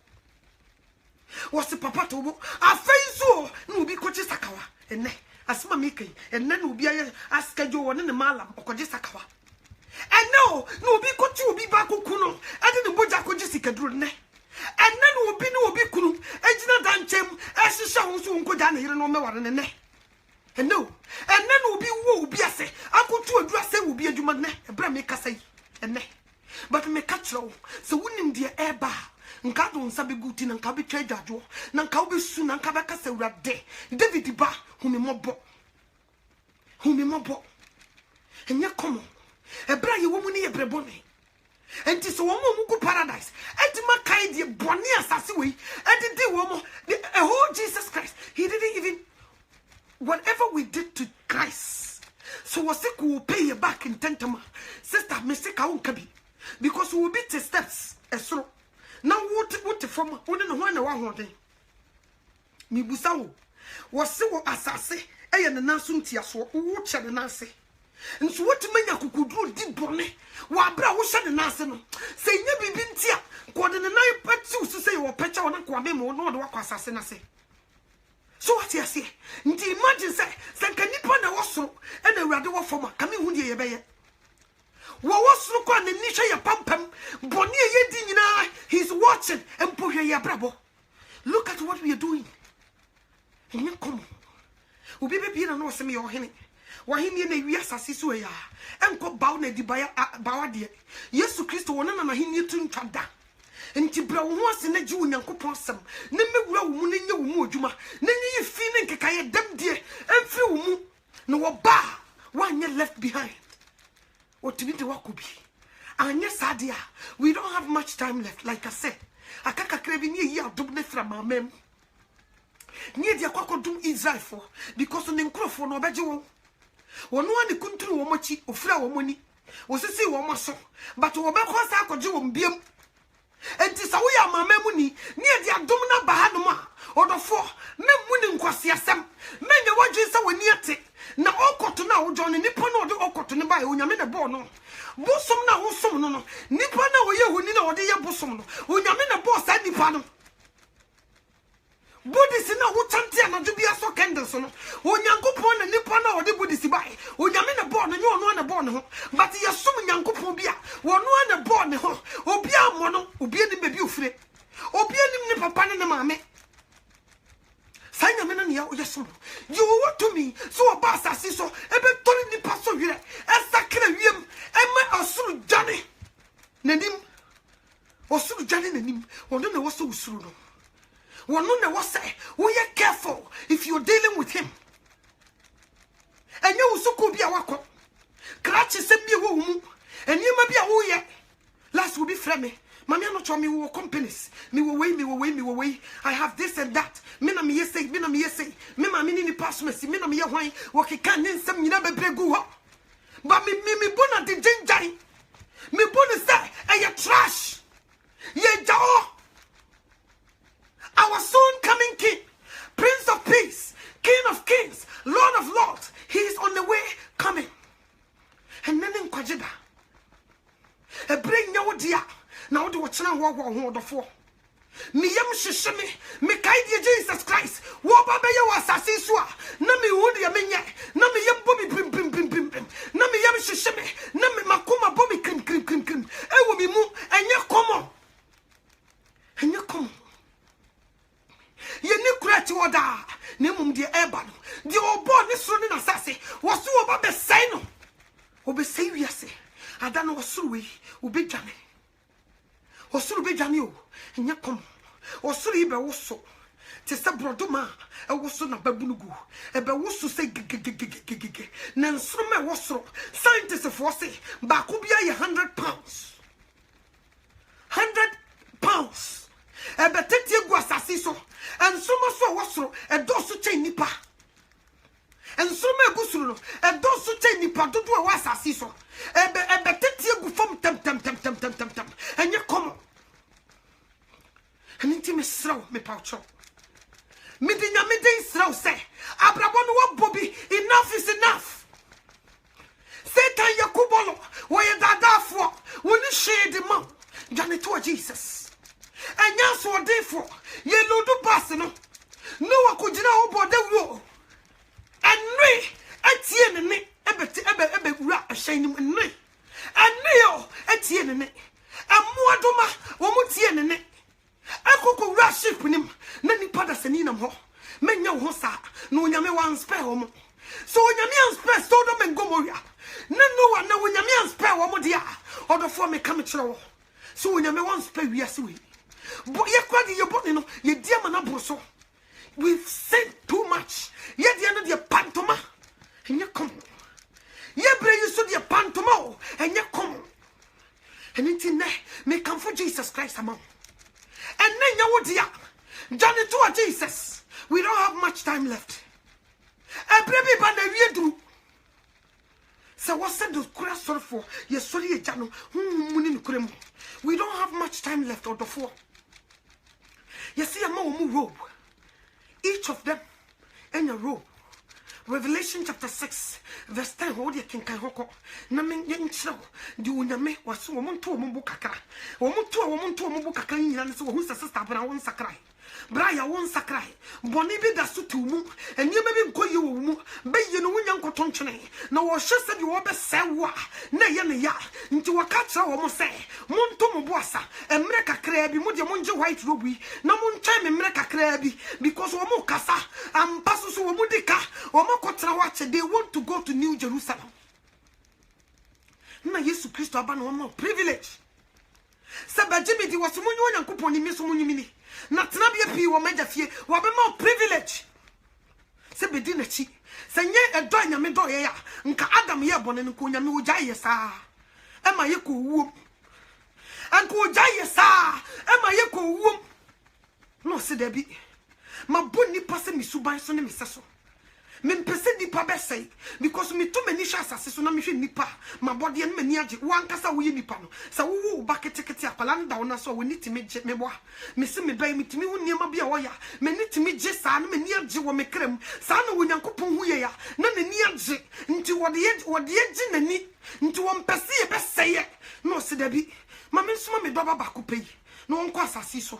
Was the papa tobo? A face so no be coaches Sakawa, and ne as mamaki, and then will be a schedule one in the malam or Kojisakawa. And no be coach will be back kuno, and then the Bojako Jessica drew ne. And then will be no be kunu, Edna Danchem, as she shall soon go down here no more than a ne. And no, and then will be a say, I could to address it will be a human, a brameka say, and ne. But me catch low, so winning dear air bar, and Cardon Sabi and Kabi Trader, Nankabi soon and Kabaka say rat day, David Bar, whom me mobo, and ya come on, a brave woman near Breboni. And tis a woman who go paradise, and my kind dear Bonia Sassiway, and the dear woman, the whole Jesus Christ, he didn't even. Whatever we did to Christ, so was it will pay you back in Tentama. Sister, Mr. Kaunkabi, because we will beat the steps. So now, what from one day? Me Busao was so assassin, and the Nasuntia, so watch the Nasi. And so what many could do deep bonnet, while Brow shut the Nasan. Say, never been tia, quad the night pet to say, or Pecha or Quamemo, or not what assassin. So what you say? Imagine say, Sankanipa also, and a rather former coming who ye bay. What was look on the niche ya pumpum, Bonnie Yedina, he's watching and put ya bravo. Look at what we are doing. And you come. Ubi be no semi or henny. Wahini ne wiasa sisuya, and go bound di bawadi. Yes, to Christo, one and a hini to tada. And Tibra was in a Jew and Coposum. Name grow mooning your mojuma. Then you feeling Kaya dem dear and few no bar 1 year left behind. What to be the work could be. And yes, Adia, we don't have much time left, like I said. I can't crave near year double from my mem. Near the Aqua do Israel for because on the for no bejo. One the country womachi or flower money was a see one muscle, but to obey was I could do beam. And this away my memory near the abdominal bahaduma or the 4 men winning quasiasem. Men the wages are near it. Now all got to now John and Nippon or the Oko to buy when you're in a bono. Bosom now, some no. Nippon now, you need all the bosom. When you're in a boss, I depart. Buddhist in a Wutantia and to be a so candles on. When you go upon a Nippon or the Buddhist buy. When you're in a born and you're not a born. But you're assuming young couple beer. One a born. Obia mono, Obia the baby free. Obia the papa and the mammy. Sign a man ya yes. You what to me, so a bass as so, a bit turning the pastor here, as a cranium, and my Osuru Johnny. Nadim Osuru Johnny Nadim, or no was so suru. One no was say, we are careful if you're dealing with him. And you also could be a wako. Cratch send me a woman, and you may be a woo yet. Last will be friendly. Mammy, not show me who companies. Me will wait. I have this and that. Mina me say, Mima mini pass me, Mina me away, what he can't in some never bregu up. But me bona the ginger. Me bona say, and you trash. Ye jaw. Our soon coming king, Prince of Peace, King of Kings, Lord of Lords, he is on the way coming. And then in Kwajida, a bring your dear. Now do what now war the 4. Me yam shishimi, me kaidi Jesus Christ. Wo baba ya wasasi swa. Na me wudi ya menye. Na me yam bomi bim. Na me yam shishimi. Na me makuma bomi krim. Ewo mi mu oda na mum de eba no de obo ne soro ne nasase wo so oba be sai no obe sai wiase ada no osoro we obe dwane osoro be dwane o nya kom osoro ibe woso te se brodoma e woso na babunugu e be woso se gigigigigigi na nsoro me woso scientists for say ba ko bia ye 100 pounds 100 pounds e be tete egu asase so nsoro so woso e do so chen nipa nsoro me egu suru no e do so chen nipa dodo e wasase so e be tete egu fom tem enye komo enti me sraw me paucho me de nyame de sraw say abrabo no wo bobi enough is enough Satan yakubolo wo ye dadafo wo ni shade ma jane to Jesus enya so odefo ye lodu pass no no wakugina wo bode wo enri atie ne ebe wura ahyan nim enri yo atie ne amuadoma wo mutie ne akoko wura ship nim na nipa da sani nam ho menya wo sa no nyame wan spare ho mo so nyame an spare so do mengomoria na no wa na nyame an spare wo mo dia odofo me kam kire wo so nyame wan spare wi ase we bo ye kwadi ye boni no ye dia mana broso we've said too much ye dia no dia pantoma enye kom ye bre you so dia pantoma enye kom eniti ne me come for Jesus Christ among and then you would ya Johnny to Jesus. We don't have much time left. A baby band we do. So what said those crass sort for? Yes, sorry, Jano. We don't have much time left out of 4. You see a more robe. Each of them in a robe. Revelation chapter 6, verse 10. Hold your king hoko. Namin yen show. Do name was woman to a mubukaka. Woman to a mubukaka and so who's a sister, but I won't sakrai. Braya won't sakrai. Bonibi da sutumu, and you may go you, bay you know when you're contonchene. No, she said you are best say wa, nay ya, into a catcher almost say, Montomo bossa, and Mreka crabby, Mudia Munja white ruby, no moon time in Mreka crabby, because Omo Casa, and Passos Omudika, Omokotrawache, they want to go to New Jerusalem. Na Yesu Christo abano one more privilege. Sabajimidi was Munyo and Kuponi Miss Munimini. Not Nabia P. or Major Fee, or be more privilege. Sebedinachi, Sanye a doina medoya, Nka Adam Yabon and Kunya Mujaya sa. Emma Yaku womb. And Kujaya sa. Emma Yaku womb. No, said Debbie. My bunny passing me subai son and Missasso. Men pese nipa be say because me too many shots as so na me hwe nipa my body and many age wan kasa wo nipa no sa wo ba ketekete akwala nda wona so we need me me boa me se me bai me timi wo niema bia wo ya me need me je sa na me ni age wo me krem sa na wo nyankopon hu ye ya na na ni age nti wo de age nani nti wo mpese be say no se da bi ma me nsoma me doba ba ko pei no won kwa asasi so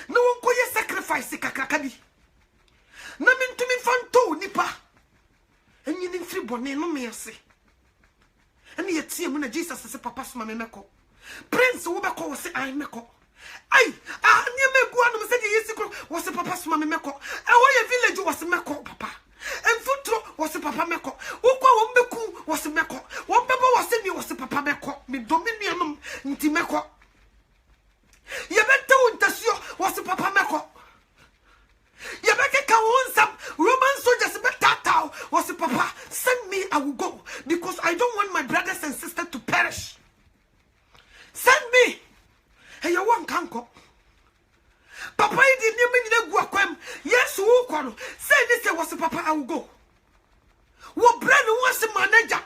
no won ko ye sacrifice kakraka bi na mentumi fanto nipa enyi ni free bone no me ase ene yetie mu na Jesus se papa soma me meko prince wo beko wo se ai meko ai anye megu anu se de yesikro wo se papa soma me meko e wo ye village wo se meko papa enfutro wo se papa meko wo kwa wo mbeku wo se meko wo bebo wo se mi wo se papa meko me domini anum nti meko ye beto ntasio wo se papa meko Roman soldiers was papa, send me, I will go because I don't want my brothers and sisters to perish. Send me. Hey, you want kanko. Papa didn't go kwem. Yes, who kono. Say this was papa, I will go. What brand was the manager?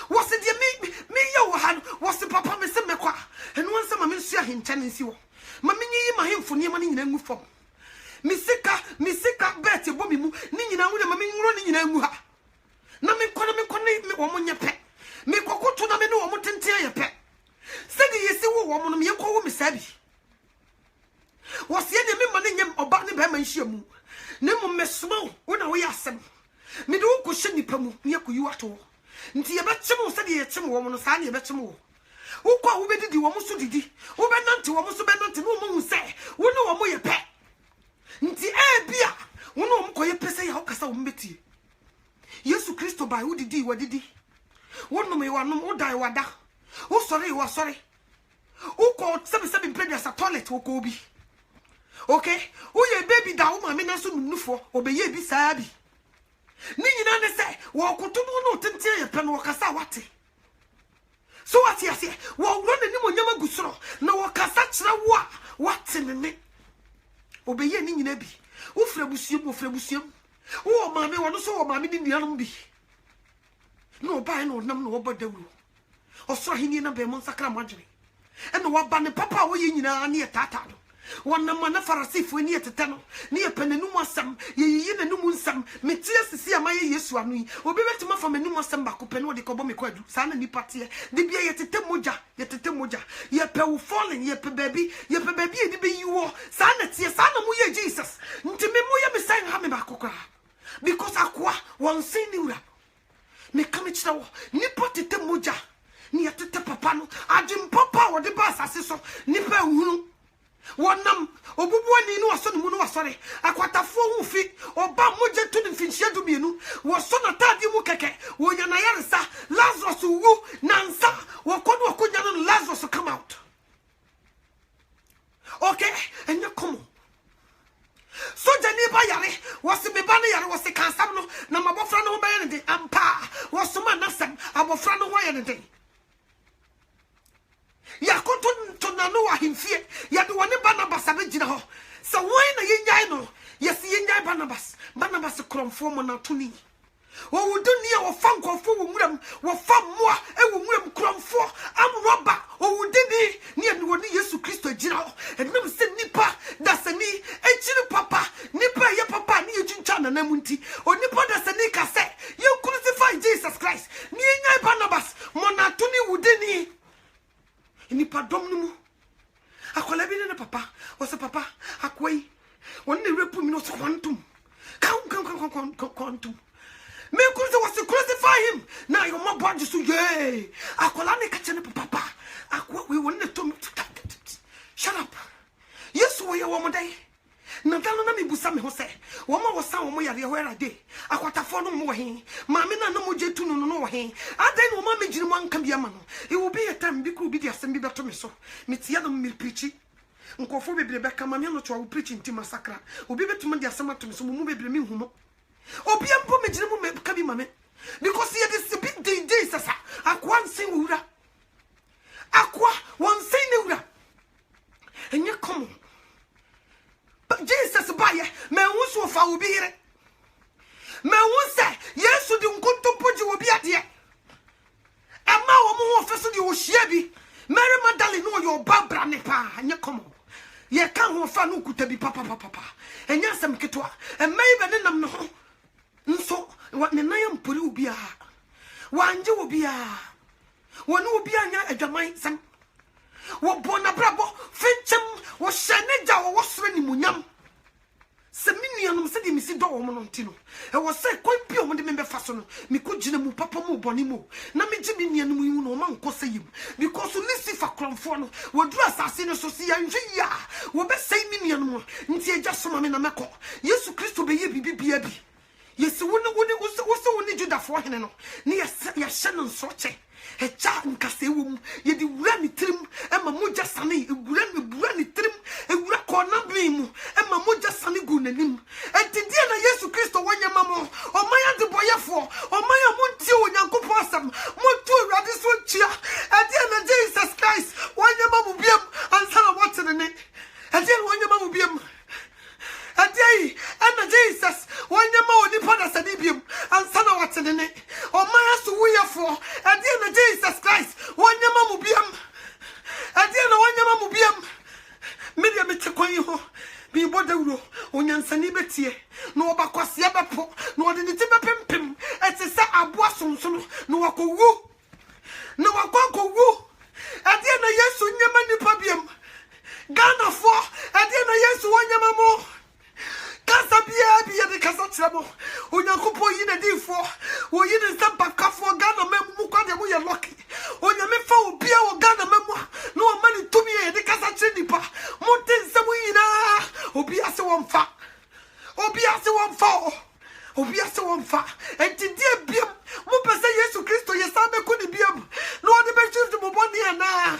Was it me yo han was the papa me se mekwa. And once my men see him tendency. Mammy ma him for near money in move from. Misika beti bomi mu ni nyina wo de mami nwro ni nyina mu ha na me kono me wo monye pe me kokoto na me ne wo motente ye pe se de yesi wo mo no me ko wo misabi wo se de me ma ne nyem oba ne be ma nhia mu ne mo mesoma wo na wo ya asem me de wo ko hye nipa mu ne ko yu ato nti ye be kyem se de ye kyem wo mo no sa ne ye be kyem wo wo kwa wo be didi wo mo so didi wo be nante wo mo so be nante no mo hu se wo ne wo mo ye pe kasa umbeti. Yesu Christo by who did wadidi. What no me wanum o die wada. Oh sorry, was sorry. Who called 7 play as a toilet or Kobe? Okay, who ye baby da woman me naso nufo obeye bi sabi. Ni nyina ne say wo kotomo no tentie ye pe no kasa wate. So what you say? Wo run ni mo nyama gusoro na wo kasa kire wo a wate ne. Obeye ni nyina bi. Wo frabusiem. Wo maame wo no so wo maame ni nuanom bi. No ba no nam no wo bodawuro. Osoro hini na be mo nsakra modwere. E no wo ba ne papa wo ye nyina na ye tata do. Wana mana farasifo ni etete no ne yepenenum asam yeyiyi nanum nsam metia sisi amaye Yesu anu yi obi betima fa menum asam ba kopene wo de kobo me kwadu sa na nipa te de bia yetete moja ye pe wo falling ye pe baby e de be yiwo sa na tie sa na mu ye Jesus nti me mu ye me san ha me ba kokora because akwa won sin ni wura me kam kira wo nipa tete moja ni yetete papa no adwem papa wo de ba asase so nipa hunu wonam obubuani no waso no mu no wasore akwatafo hu fi oba moje to ne finhia du mienu waso na tade mu keke wonya na yaresa Lazarus wu nansa wakodo wakonya no Lazarus come out. Okay, and you come. So jani ba yare wasi me ba na yare wasi kansam no na mabofra no ba yare de ampa waso ma nasam abofra no ho yare de yakoto tonano wa himfie ya de woni Barnabas abegina ho so won na yenyai no yes yenyai Barnabas kromfo mo na toni wo wuduni wo fankofo wo muram wo fammoa e wo muram kromfo am roba wo wudini ni ene woni Yesu Kristo agina ho enum se nipa dasani echiri papa nipa ye papa ni yetwincha na namunti onipa dasani ka se you crucify Jesus Christ ni yenyai Barnabas mo na toni wudini nipa dom no mu akola bi ne papa wo se papa akwai won ne repu mi no so kwantum kwantum me ko se was crucify him na your mom body so yeah akola ne ka che ne papa akwa we won ne to shut up yes we wo mo dai na dalo na mi busa me ho se wo ma wo san wo mo yare ho era de akwatafo no mo wo hen ma me na mo jetu no no wo hen adan wo ma me giri mo anka bia ma no e wo be yetam bi ko bi di asem bi beto me so me tia no me preachi nkofo bebre be ka ma me no to wo preach nti masakra obi betum di asem ato me so mo bebre me humo obi ampo me giri mo me ka bi ma me because ye this big day Jesus akwa nsin wura akwa won sin ne wura enye come Jesus baye me wusu fa obi hire me wuse Yesu di nkunto poji obi ade ama wo mo ofeso di wo hia bi Mary Magdalene no yo babra ne pa anye komo ye kan ho fa no kuta bi papa enya sam ketwa emai be ne nam no ho nso ne nan yampori obi a wanje obi a woni obi anya adwaman sam wo bona brabo finchem wo hyene gya wo soro ni munyam se minianum se di misi do wo mo ntino e wo se kon bi o mo de me befa so no me ko gina mu papa mu boni mu na me gi minianum yu no man ko sayim because Lucifer kromfo no wo dura asase no so si yanhwe ya wo be sei minianum nti agya so ma me na meko Yesu Kristo be ye bibia bi yesi woni Judafo hene no ne ya hye no nsoche echa nkase wom ye di wura ni trim ema moja sane wura ni trim wura kona bimu ema moja sane gu nanim entidie na Yesu Kristo wanyama mo omaya de boyefo omaya montie onyankopon asam montu urade so tia edie na Jesus Christ wanyama mu biam ansana watene ne edie wanyama mu biam adie ana Jesus wanyama oni pada sadi biam ansana watene ne omaya so wuyefo adie na Jesus Christ wanyama mu biam adie na wanyama mu biam media metekwan ho bi bodawuro onyansani betie no obakwase abepo no ode ne tibepempem etese aboa sonsono no wakowu no wakowu adie na Yesu nyama nipa biam Ghana fo adie na Yesu wanyama mo kasa bia de kasa tramo onyankopon yi na difo wo yi ne samba kafo Ghana memu kwa de mo ye lucky onyame fa obia wo Ghana memu no o mani tumi ye de kasa trenipa mo tensem yi na obia se wonfa Obia se wonfa. Enti die biem. Mo pese Yesu Kristo ye sa be ko ni biem. No de be shift mo boni ana.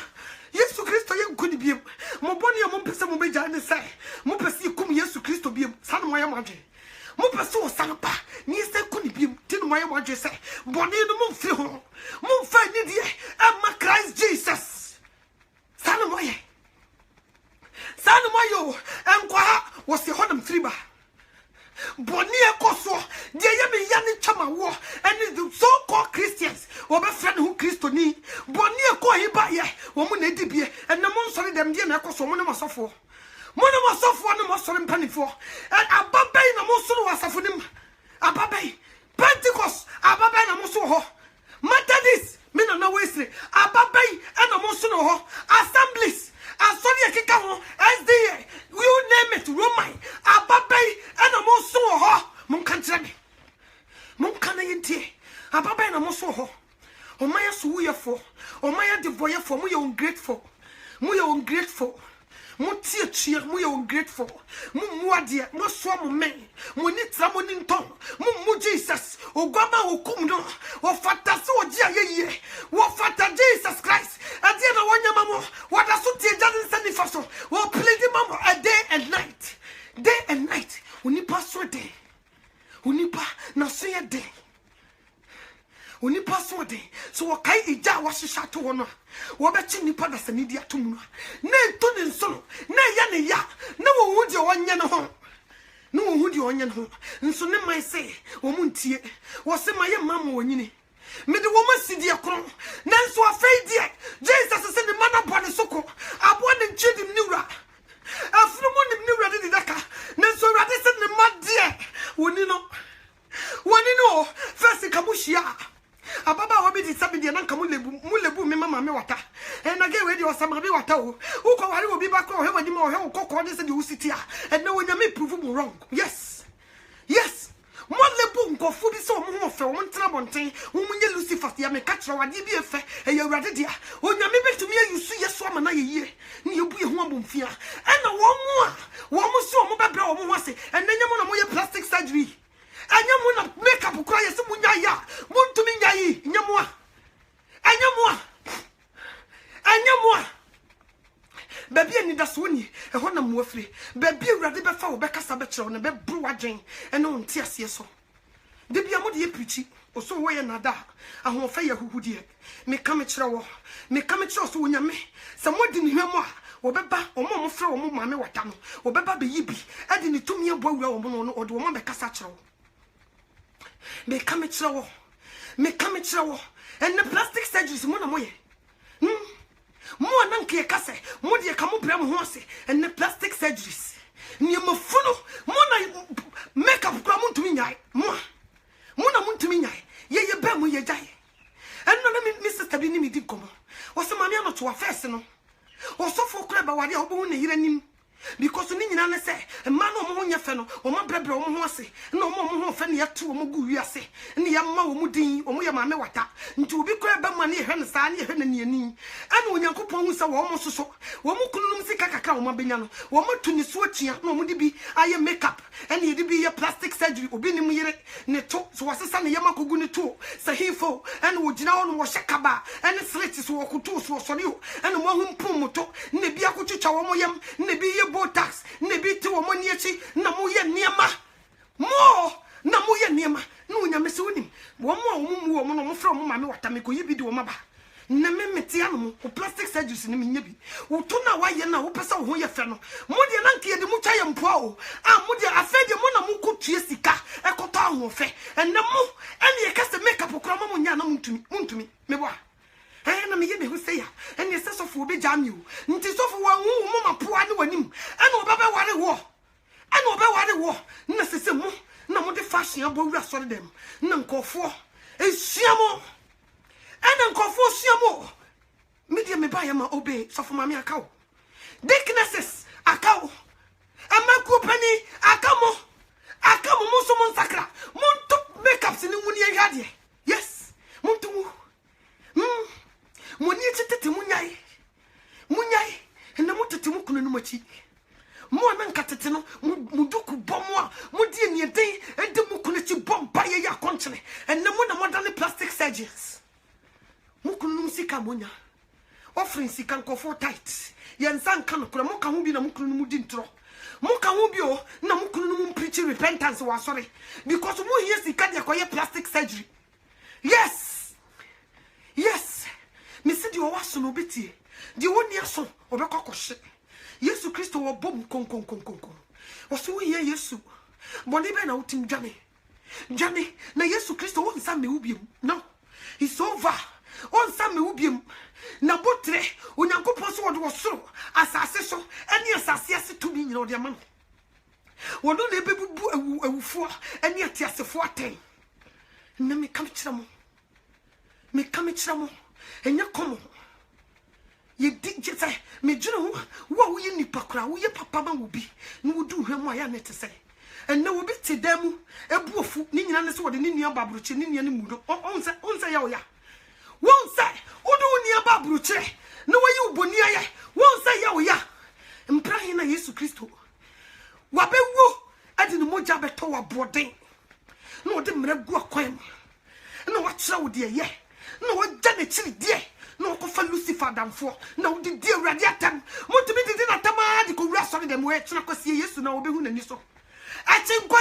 Yesu Kristo ye ko ni biem. Mo boni mo pese mo be ja ne sai. Mo pese kum Yesu Kristo biem. San mo ya madwe. Mo pese o san pa. Ni se ko ni biem. Tin mo ya madwe sai. Boni no mo mfiri ho. Mo mfa ni die. Ama Christ Jesus. San mo ye. San mo yo. Enkwa was the hodem 3 ba. Boni ekoso de ye me yani chama wo and the so-called Christians wo be friend who Christo ni boni eko hiba ye wo mu na dibie and mo nsori dem de na ekoso mo ne masofo ne mo sori mpanifo and ababai na mo soro wasafo nim ababai Pentecost ababai na mo so ho Methodist me na wesre ababai na mo so no ho assemblies asori ekika ho SDA you name it Roman ababai na mo so ho mun kan tire me mun kan yintie ababai na mo so ho o maya so wuyefo o maya devoyefo mo ye ungrateful mo tie tie mo ye ungrateful mo muade mo so mo men mo ni tra mo ni nton mo Jesus ogwama okum no o fata se oji ayeye wo fata Jesus Christ ade na wonyama mo wada so tie jadin sani faso wo plead mama a day and night unipa so day unipa na so ye day unipa so day so wo kai ija wa hihya to wo no wo be chi nipa da sani dia to mu na to ne nso na ya ne ya na wo hu de wonye no ho no wo hu de wonye no ho nso ne mai se wo mu ntie wo se maye mama wonyini me de wo masidi ekron na nso afei die Jesus se ne mana bone soko abo ne nchidim niwra afrumu nim niwra de daka na nso rade se ne madie woni no first kamushia ababa wa bi di sabi de na nka mu lebu me mama me wata na ge we di osama bi wata o uko wari obi ba ko he wadi ma o he kokko de se di usiti a na wonya me prove mu wrong yes mo lebu nkofu bi se o mo fe o mo ntra bonten o mo nye Lucifer ya me ka kire wade bi efe e ya urade dia onya me betumi ayusu yeso ama na yeye ne yebu ye ho abomfia na wo mo so mo bebra o mo ho ase na nyamo na mo ye plastic surgery anyamu na makeup kwa yesi munya ya muntumi nyayi nyamua baby ani da so ni e ho na mo afire baby urade be fa wo be kasa be kire wo na be bru wadwen e no nti ase so de bia mo de preachi o so wo ye nada ahon fa ye huhudie me kam kire wo so wonya me se mo di ni hwemo a wo be ba o mo frɛ wo mo ma me wata no wo be ba be yibi ade ni tumi abo awura wo mo no o de wo ma be kasa kire wo me come chiro and the plastic surgeries mo na mo ye mo na nke kase mo de ka mo bra mo ho ase and the plastic surgeries ni mo funo mo na makeup kwa mo ntumi nyai mo na mo ntumi nyai ye ba mo ye jai and no na me sister bi ni mi di komo o se mama no to afese no o so fo kra ba wade obo na yira nim because ni nyina na say man o mo nya fe no o ma brebre o mo ho ase na o mo ho fe ne yato o mo gu wi ase ne ya ma o mo din o mo ya ma me wata nti obi kra ba ma ne hwe ne sa ne hwe na ne ani ana onyankopon hu sa wo mo soso wo mo kununum sika kaka o ma benya no wo mo tu ni so atua na o mo di bi aye makeup ene ye di bi ye plastic surgery obi ni mu yire ne to so wasesa ne yama kogu ne to sa hifo ene wo gina wo no wo hyekaba ene slitis wo koto so sori o ene mo hu mpum moto ne bi akotwetwa wo mo yam ne bi ye botax ne bi te wo mo niechi na mo ye niema no nya mese wonim wo mo no mo fra mo ma me wata me ko yibi de wo maba na me mete anu o plastic surgery ni me nya bi wo to na wa ye na wo pesa wo ho ye fe no mo de na nke de mo twa ye mpo o mo de afede mo na mo ko tue sika e ko to ho fe en na mo ene ye kase makeup kora mo nya na muntumi me bo na me ye me hu se ya ene se sofo obi jam you nti sofo wa hu mo ma poa ne wanim ene obebe ware wo na sese mo na mo de fashion abo wura sori dem na nkofo ehyiamo ene nkofo hyiamo media me ba ya ma obe sofo ma me akawo dicknesses akawo amaku pani akamo mo so mo sakra mo to makeups ni wuni ehade yes mo to mo ni tete munyai na mo tete mu kunu no machi mo na nkatete no mu duku bomo a mo die ni den ede mu kunu chi can comfort tight. Yansan can Moka will be no Mukunu dintro. Moka will be no Mukunu preaching repentance was sorry. Because who hears the can't acquire plastic surgery. Yes. Yes. Miss you was no bitty. The 1 year son of a cockle. Yes, Christo or bomb con. Was who hear Yesu. Boniben out in Johnny. Johnny, na Yesu Christo won't send me ubium. No, it's over. On some ubium. Na botre, unyanko poso was so, as I say so, and yes, I see to me, you know, dear man. One don't ever boo a four, and yet, yes, a 14. And then me come chamo. Me come chamo, and you come. You did just say, me, you know, what we need Pakra, who your papa will be, no do him what I need to say. And no bit to them, a boofu, Nina, what the Nina Babruche, Nina Mudo, on say, ya. Won't say, Odo near Babruche, no way you bonia, won't say, ya. And praying a Yesu Christo. Wabe wo, I didn't know Jabeto a boarding. No, the Mragua quam. No, what show dear, yeah. No, what Janet chili dear. No, for Lucifer than for. No, the dear radiatum. What to be the dinner tamad, could rest on them where Chinaco see yes to know be who and so. I think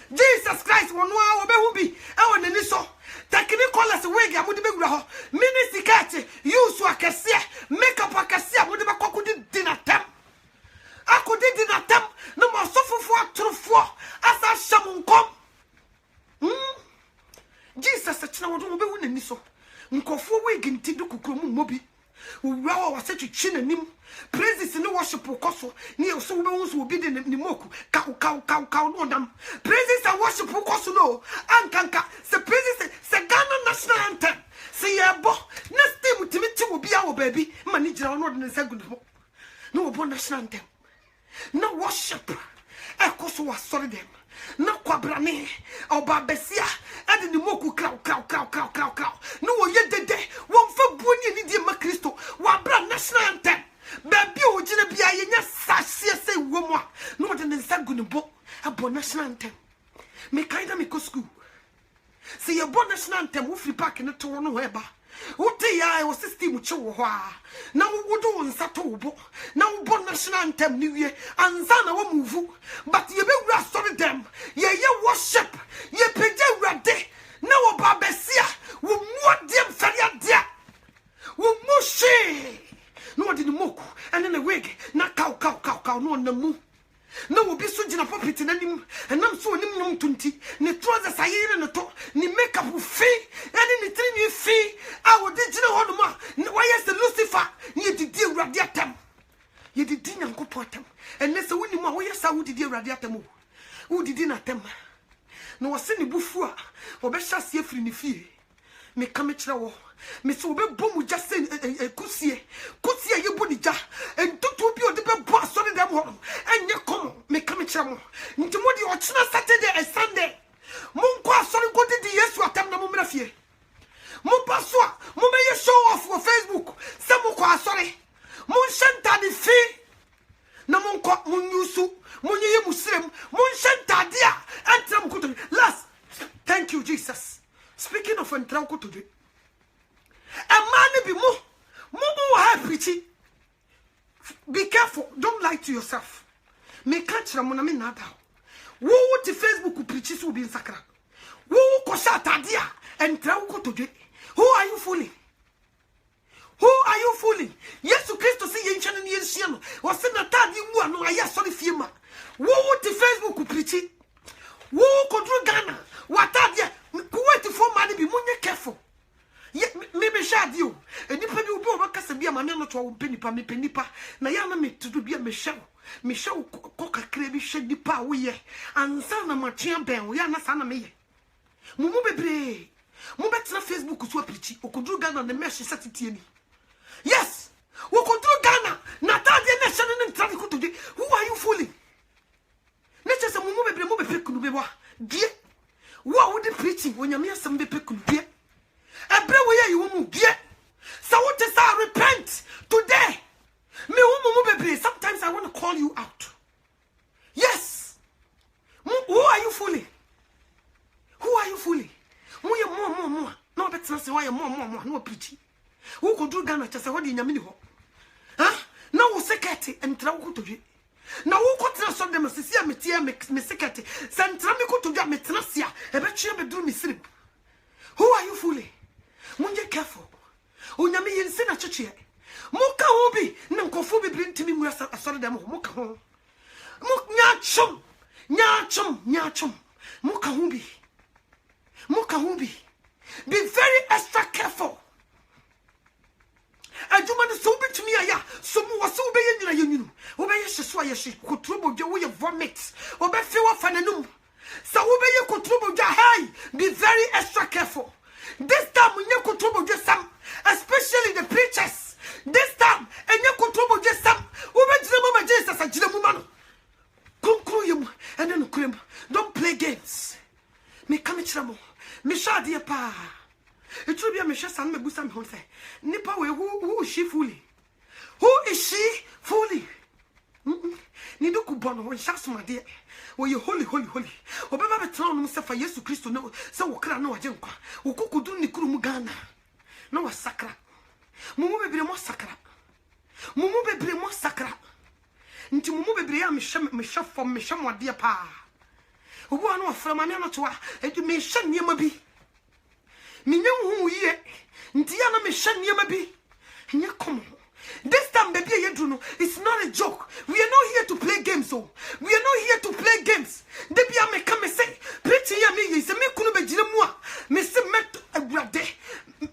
Jesus Christ will know who be our Neniso. Taking call us away, I would be raw. Minisicate, you so I can see, make up a cassia, would have a could dinner tam. I could dinner tam, no more suffer for true for as I shall come. Jesus, a child will be winning so. Nkofu wig in Tiduku Mobi. Urawa was such a chin and him. Praises in the worship of Koso. Near so bones will be the Nimoku. Cow, no them. Praises and worship of Koso. No. Ankanka. The praises. The Ghana national anthem. Say, yeah, bo. Next day with Timothy will be our baby. Manager or not in the second. No upon national anthem. No worship. A Koso was sorry them. No quabrane or barbesia. And the Moku cow. No, yet the day. One for Bunny in the Cristo. Wabra national anthem. Baby, oh, Jinabia, yes, Sasia say woman. No, than in Sagun book about national anthem. Make kind of make school. Say your bon national anthem, Woofy Park in the Toronto Weber. What day I was system with Chowa. Now, what do on Satobo? Now, bon national anthem, New Year, and Zana will move. But you be rastering them. Ye worship. Ye pay rade. Now, Barbesia will more them faria dear. Will mushy. No, I didn't moku, and then a wig, not cow, no on the moon. No, will be so in a puppet in him, and I'm so in 20. Ne trousers I hear in the top, ne makeup with fee, and in the 3 year fee. I will did you know, why is the Lucifer? Ye did dear radiatum. Ye did dinner and go potem, and let's win him away. Yes, I would dear radiatum. Who did dinner them? No, a silly buffua, or best see free in the fee. Me come at your Miss Obe Boom just say Coutier, you bonija, and to be the boss on them home, and you come, me come at your into what you watch Saturday and Sunday. Monqua, sorry, go to the yes, what I'm the moment of ye. Monpassoa, Mumay show off for Facebook, Samuqua, sorry. Monshanta the fee. Namonqua, Munusu, Munye Muslim, Monshanta dear, and Tramkutu. Last, thank you, Jesus. Speaking of Entranko today. A man be more happy. Be careful, don't lie to yourself. Me catch Ramonami Nada. Who the Facebook who preaches will be in Sakra? Who Kosata dia and Trauko today? Who are you fooling? Who are you fooling? Yes, to Christo see ancient and Yensiano. Was in a tad you no I sorry firma. Who the Facebook who preach it? Who could do Ghana? What are you? Wait for money be more careful. Yet maybe shad you. And if you go back as a beer, my name to pennipa, Nayana me to be a Michelle. Michelle coca crabby shed the power we and Sana Martian Ben, we are not Sana me. Mumube Mubetna Facebook was pretty, or could do Ghana on the mesh satity. Yes, who could do Ghana? Natalia National and Travico today. Who are you fooling? Let's just a Mumube Pekuba. Dear, what would the preaching when you're near some Pekuba? Everywhere you won't get. So what is I repent today? Sometimes I want to call you out. Yes. Who are you fooling? Who are you fooling? More. No, that's not why more. No preaching. Who could do Ghana just what in your mini hole? na wo sekete entra wo kotodwe na wo kotena so dem sisi metia me sekete sentra me kotodwa metena sia ebetwe me duru me sirip. Who are you fooling? Munye careful. Onyame yense na chechie. Muka hobi na nkofu bi brintimi mu asore dem ho muka ho. Muk nyachom. Muka hobi. Be very extra careful. Ajuma so be to me aya so mu wose wo be yanyina yanyunu wo be yehyeso ayeshi kotrobo dwe wo ye vomit wo be fe wo fananum so wo be ye kotrobo dwe hey be very extra careful. This time when you kotrobo dwe sam, especially the preachers, this time and you kotrobo dwe sam wo be jina mama Jesus ajina mu ma no konkro yem and then krem. Don't play games. Me come chiramo me shade pa. It will be a mission son me busa me hon say nipa we who is she fully? Who is she fully? Ni do kubono when shas my dear. Oh you holy. Obeba betra no se fa Yesu Kristo no se wo kra na waje nkwa. Wo kokodu ni kuru mu Ghana. Na wa sakra. Mumu bebre mo sakra. Nti mumu bebre ya me hwe fom me hwe mo de pa. Obu anu afra ma me no to a edu me hwe niema bi. Minyan ye ntia na me hwe niema bi. Nya come. This time baby it's not a joke. We are not here to play games. Oh. We are not here to play games. Debi me come say preach ya me say me kunu be jira mu a me se met abrade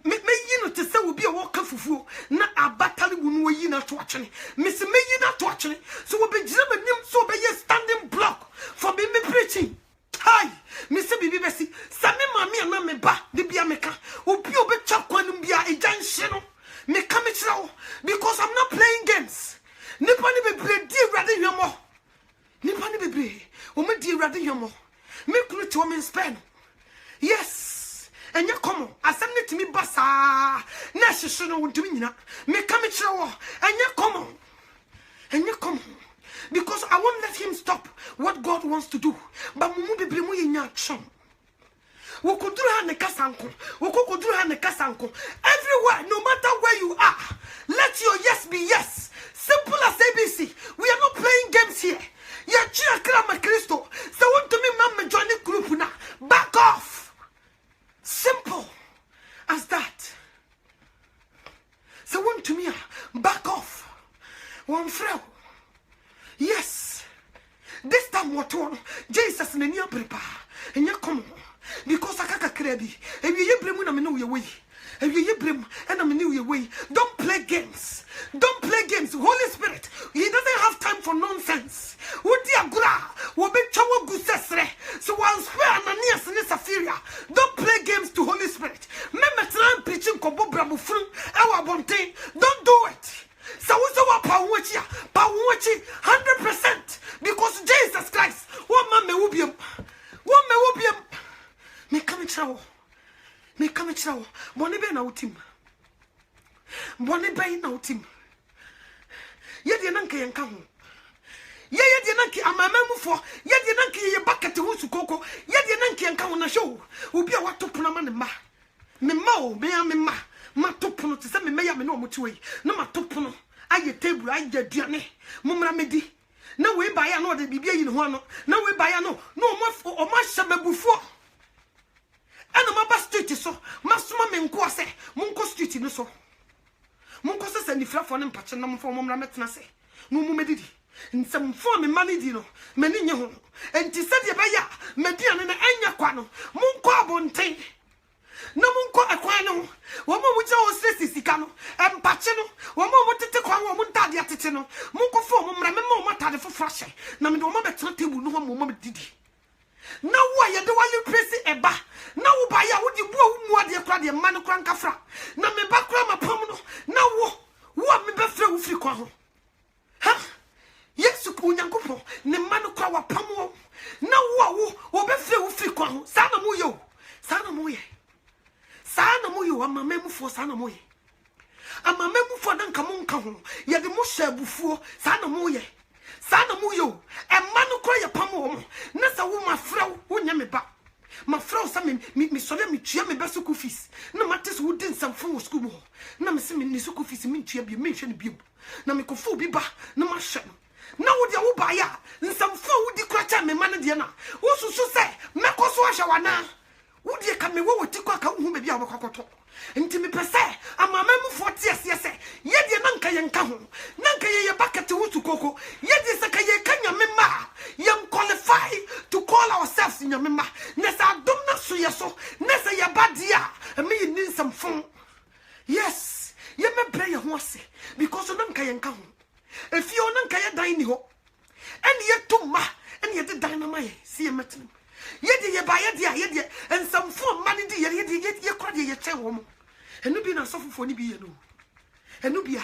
me yi no te say obi a wo ka fufuo na abatali wunu yi na to atwene me se me yi na to atwene so wo be jira me nim so be standing block for me preaching. Hi, me se bibi besi same mami na me ba debi me ka obi obe chakwanu bia ejan hye no. Me come because I'm not playing games. Nipani be play di rade yomo. Nipani be play. O me di rade yomo. Me kunu to me spend. Yes. And you come. Asem ne timi basa. Na hyehyɛ no wontumi nyina. Me come and you come. Because I won't let him stop what God wants to do. But mumu be ble mu yenya chon. Everywhere, no matter where you are, let your yes be yes. Simple as ABC. We are not playing games here. So want to me mama join the group now. Back off. Simple as that. So want to me back off. One friend. Yes. This time what one Jesus and you prepare. And you come. Because I can't crabby. And you blame when I know your way. And you blame and I know your way. Don't play games. Don't play games. Holy Spirit, he doesn't have time for nonsense. What dear gra will be chowo gusesre. So I'll swear Ananias and Sapphira. Don't play games to Holy Spirit. Remember trying preaching kobo brabu fun. Our bonte. Don't do it. So what's our power 100%. Because Jesus Christ. What man may be me come chow. Bonnie be na utim. Yedi nanke yanka ho. Yedi nanke amamamu fo. Yedi nanke ye bucket ho su koko. Yedi nanke yanka ho na show. Obi a wato pona ma ne ma. Me ma o me ma. Ma to pono te se me ya me no motiwe. Na ma to pono. Aye table aye aduane. Mumra medi. Na we ba ya no de bibia yi ne ho no. Na we ba ya no. No o ma hye babufo. Ana maba street so masoma me nko ase monko street no so monko se ni frafo ne mpache na mfo momra metena se no mu medidi nsem fo me manidi no mani nye ho enti se de ba ya mediane na anya kwa no monko abonten na monko akwan no wo mo wuja o stress sika no empache no wo mo tete kwa wo mo ntade atete no monko fo momra me mo matade fo frashe na me do mo betena table no mo medidi. Na wa ye de wali presi eba na wo ba ya wo di bo mu ade kra de man kra nkafra na me ba kra mapam no na wo me be fra wo firi kwa ho ha Yesu ko nyankopon ne man kra wa pam wo na wo be fra wo firi kwa ho sa na mo ye amamemu fo sa na mo ye amamemu fo na nka mo nka ho ye de mo shabufuo sa na mo ye e manu ko ye pamo mo na sa wo mafra wo nya me ba my friend some me sorry me tua me best school fees na matters who didn't some from school mo na me say me school fees me tua bi me hwe ne bi na me kofo bi ba na ma hwe na wo de wo ba ya nsam fo wo di kracha me man de na wo susu say me koso ahwe wana wo de ka me wo ti kwa ka hu me bi a wo kokoto nti me pese amama mu 40 ase ye de na nka ye nka ho na nka ye bucket wo su koko ye de se ka ye kanya me ma ye qualify to call ourselves in your mema nesa dom na so ye so nesa ye badia me yin nsam fon yes ye me bre ye ho ase because na nka ye nka ho efi o na nka ye dan ni ho ene ye tuma ene ye de dan na ma ye si ye metin ye de ye ba ye de nsam fon ma ni de ye kwa de ye che wo mo enu bi na sofofo ni bi ye no enu bia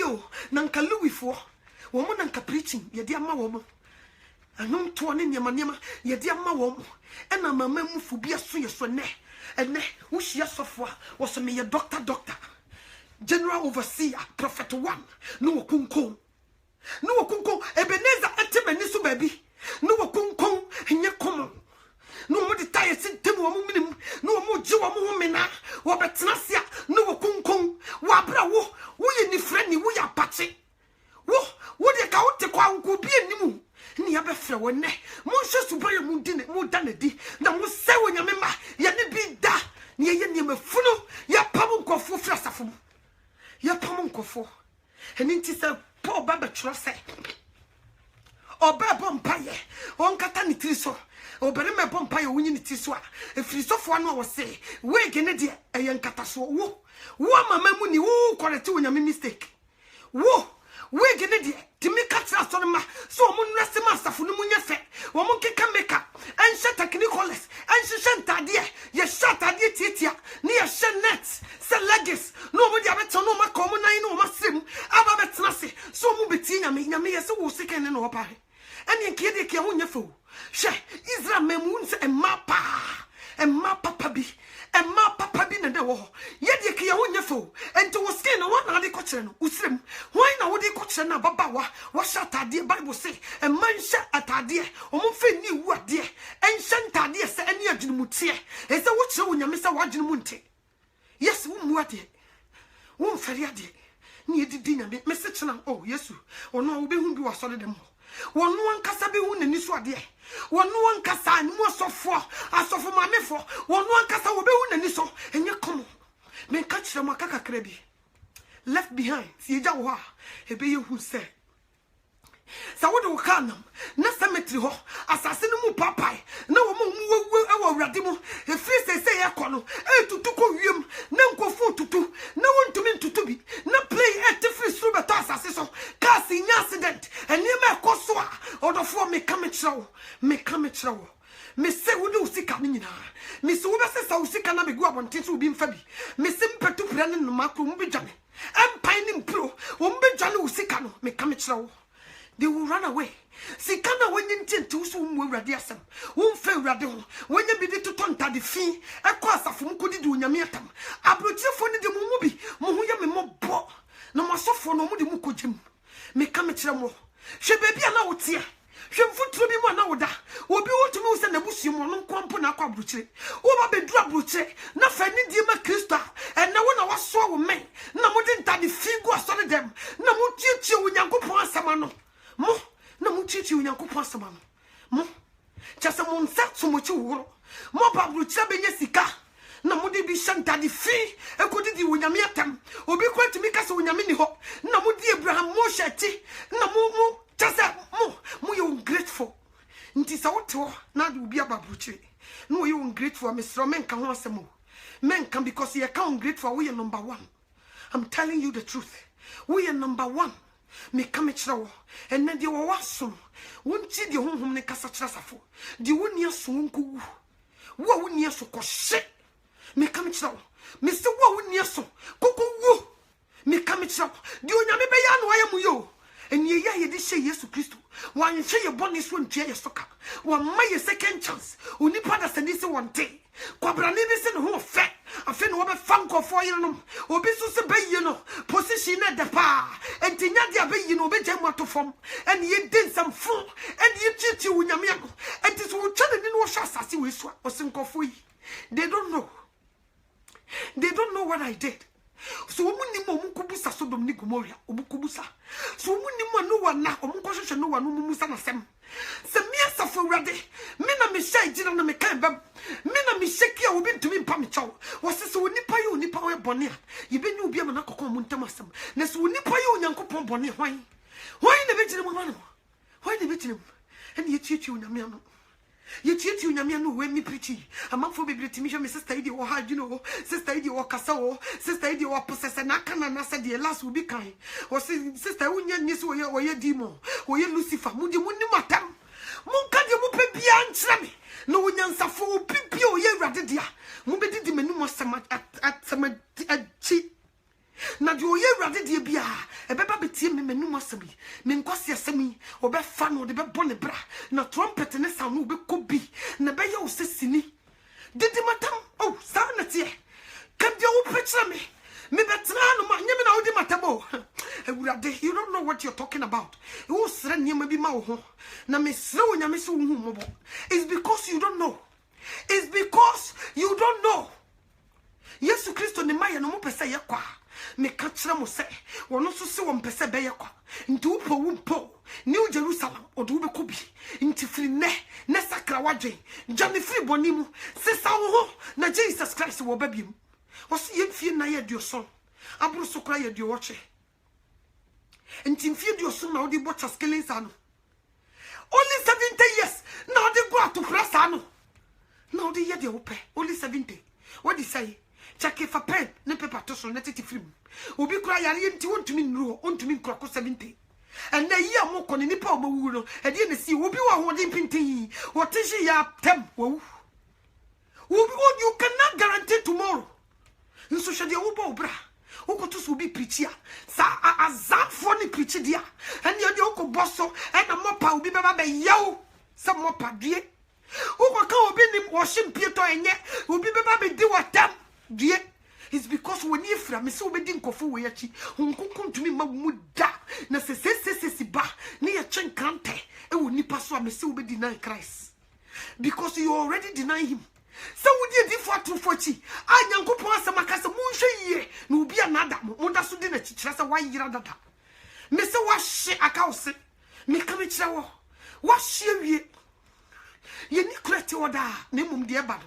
o na nka luwifo wo mo na nka preaching ye de ama wo mo anum to ne nyama ye de ama wo mo ena mama mu fu bia so ye so ne ene wo hia sofo a wo so me ye doctor general overseer prophet 1 no wo kunkon Ebenezer atemani so baby no wo kunkon nye komo no mo de taye sintem wo mo minim no mo je wo mo mena wo betena sia no wo kunkon wo abra wo ye ni frani wo ya pache wo de ka wo te kwa nko bi animu ni ya be frɛ wo ne mo hwe su baye mu di mu da na di na mo se wo nyame ma ye ne bi da ni ye ne mafunu ya pam nkofo fra safo ya pam nkofo eni nti se Paul baba trose oba bompaye on kata ni triso obere me bompaye wonyi ni triso a efiri sofo no wo se we gene de eyen kata so wo mama mu ni wo correct wo nyame mistake wo we gene de timi katra so ma so mo nwese ma safo no mu nyefe wo mo keka meka enhye technicals enhye ntade ye shatade titia ni ye net se legis no mo dia beto no ma ko mo nan no ma srem aba betena se so mo beti nyame ye se wo seken ne no pa ene nke de ke ho nyefo hwe Israel memu nse emma papa bi na de wo ye de ke ho nyefo enti wo sken no na de ko kire no usrem why na wo de ko kire na baba wa shatade Bible say emma nhye atade o mo fe ni wu ade enhye ntade se ene adwinumutie e se wo kire wo nyame se wadwinmu nte yes wo mu ade wo mfari ade ni edidi nyame mese chena oh yesu ono wo be hu bi wasole dem wonu ankasa be hu nani so ade wonu ankasa animu asofo mamefo wonu ankasa wo be hu nani so enye komo me ka kire mo akakakra bi left behind si eja wo a ebe ye hu se sa wo de wo kanam na cemetery ho asase no mu papai na wo mu ewo awrade mu e free se ye kono e tutu ko wiem na nkofo tutu na wo ntumi ntutu bi na play e free through beto asase so cars in accident eni me koso a odofo me kamechira wo me se wo de usika ni nyina me se wo be se sa usika na me gu abonten so bi mfa bi me se mpetu pre ne no makro mu bi dwane empan ni mpro wo mbe dwane usika no me kamechira wo they will run away. See, can when you intend to soon will radiasum. Won't fail radio. When you be the tonta the fee, a course of whom could do Yamiatam. I brought you for the Mumubi, Muya me more bo. No more soft for no mudi mukujim. Me come at your she baby an out here. She foot to be one order. Will be what to move and the bush on Quampona Quabruche. Over be drop bruche. No fanny dear Crista. And no one I was so with me. No more than that the figure started them. No more teach you when you go for Samano. Mo na mu chichi Onyankopon asema no mo chase mo nsa so mo chi woro mo babru chira benye sika na mo de bi shantade fi ekodi di Onyame atam obi kwatumi kase Onyame ni ho na mo di Abraham mo shati na mo chase mo you ungrateful nti sa wote na de obi ababru chire no you ungrateful mesro men ka ho asemo men kan because you can ungrateful we are number 1. I'm telling you the truth, we are number 1. Me come chirawo enne de wo waso wonti de honhom ne kasa chirasafo de woni aso nku wo woni aso kohye me come chirawo me se wo woni aso koko wo me come chirawo de onyame be ya no ayemu yo enie ya ye de hye Yesu Kristo wan hye ye boni so ntua ye soka wan ma ye second chance oni pada sani se wonte kwabra ne bi se no ho fe afi no be fanko fo yire no obi so se bayi no position na de pa entinya de abayi no obi jam atofom ene ye den sam fu ene ye chichi wunyame no enti so wo twene ni no assassin we swa osenkofui. They don't know. They don't know what I did. So muni mo mukubusa Sodom ni Gomorrah omukubusa. So muni mo no one na omukohwehwe no one no musa na sem. Se me asafo wrade me na me shay gina na me kan bam. Me na me sheki a obi ntumi mpa me chaw. Wose se onipa ye onipa we bone a ye be nyu obi am na kokon mu ntam asem. Na se onipa ye onyankopon bone hwan. Hwan na be gina mo ma no. Hwan na be gina mo. Ene ye tietie onyame ano. You cheat you, Yamiano, when me pretty. A month for baby to me, my sister, you or hard, you know, sister, you or Casso, sister, you or possess, and I can answer the last will be kind. Or sister, when you miss or your demo, or your Lucifer, Moody, when you matam. Monka, you will be answer me. No one answer for Pipio, ye rather dear. Mubedi the menu must at some cheat. Na di oye rade die bia e beba betie me menu masami me nkwase asami obe fa no de be bone bra na trumpet ne sound obe kobi na be ye osesini didi matam oh sa na tie kam dia wo pekira me betra no ma nyeme na odi matabo ewurade you don't know what you're talking about you sre niam bi ma wo ho na me sre wo nyame so wo hu mobo it's because you don't know. It's because you don't know. Yesu Kristo ne maye no mo pese ye kwa me ka kire mo se wono so se won pese be ye kwa nti wo po wo New Jerusalem odu be ko bi nti firi ne sakra wadwen jame firi boni mu sesa wo ho na Jesus Christ wo ba biem wo se ye fie na ye dioso aburu so kra ye dio woche nti fie dioso na odi bocha skelensa no only 70 years na odi go to press ano na odi ye de wo pe only 70 what did say. Check if a pen, ne paper to so net film. Ubi cry yari nti wontumi nru, wontumi nkroko 70. And na year mo koni nipa o mawu no, e de na si obi wa hodin pintin. What is ya tem wo. You cannot guarantee tomorrow. Nso hwe de wo ba obra. Ukoto so obi preachia. Sa azam for ni preach dia. And ye de okoboso, and na mopa obi beba be yawo. Sa mopa die. Uko ka obi ni washim pieto enye. Obi beba be di watam. Dear, it's because when you from so we didn't go for way achi, uncle to me muda, na se ba, near chen cante, and when you pass on me so be deny Christ. Because you already deny him. So would you differ to 40? I young couple as a macasa moon ye, no be another, Munda Sudina chichasa 1 year data. Mr. Wash a cowse, me come it shower. Wash ye, ye need to order, name dear bad.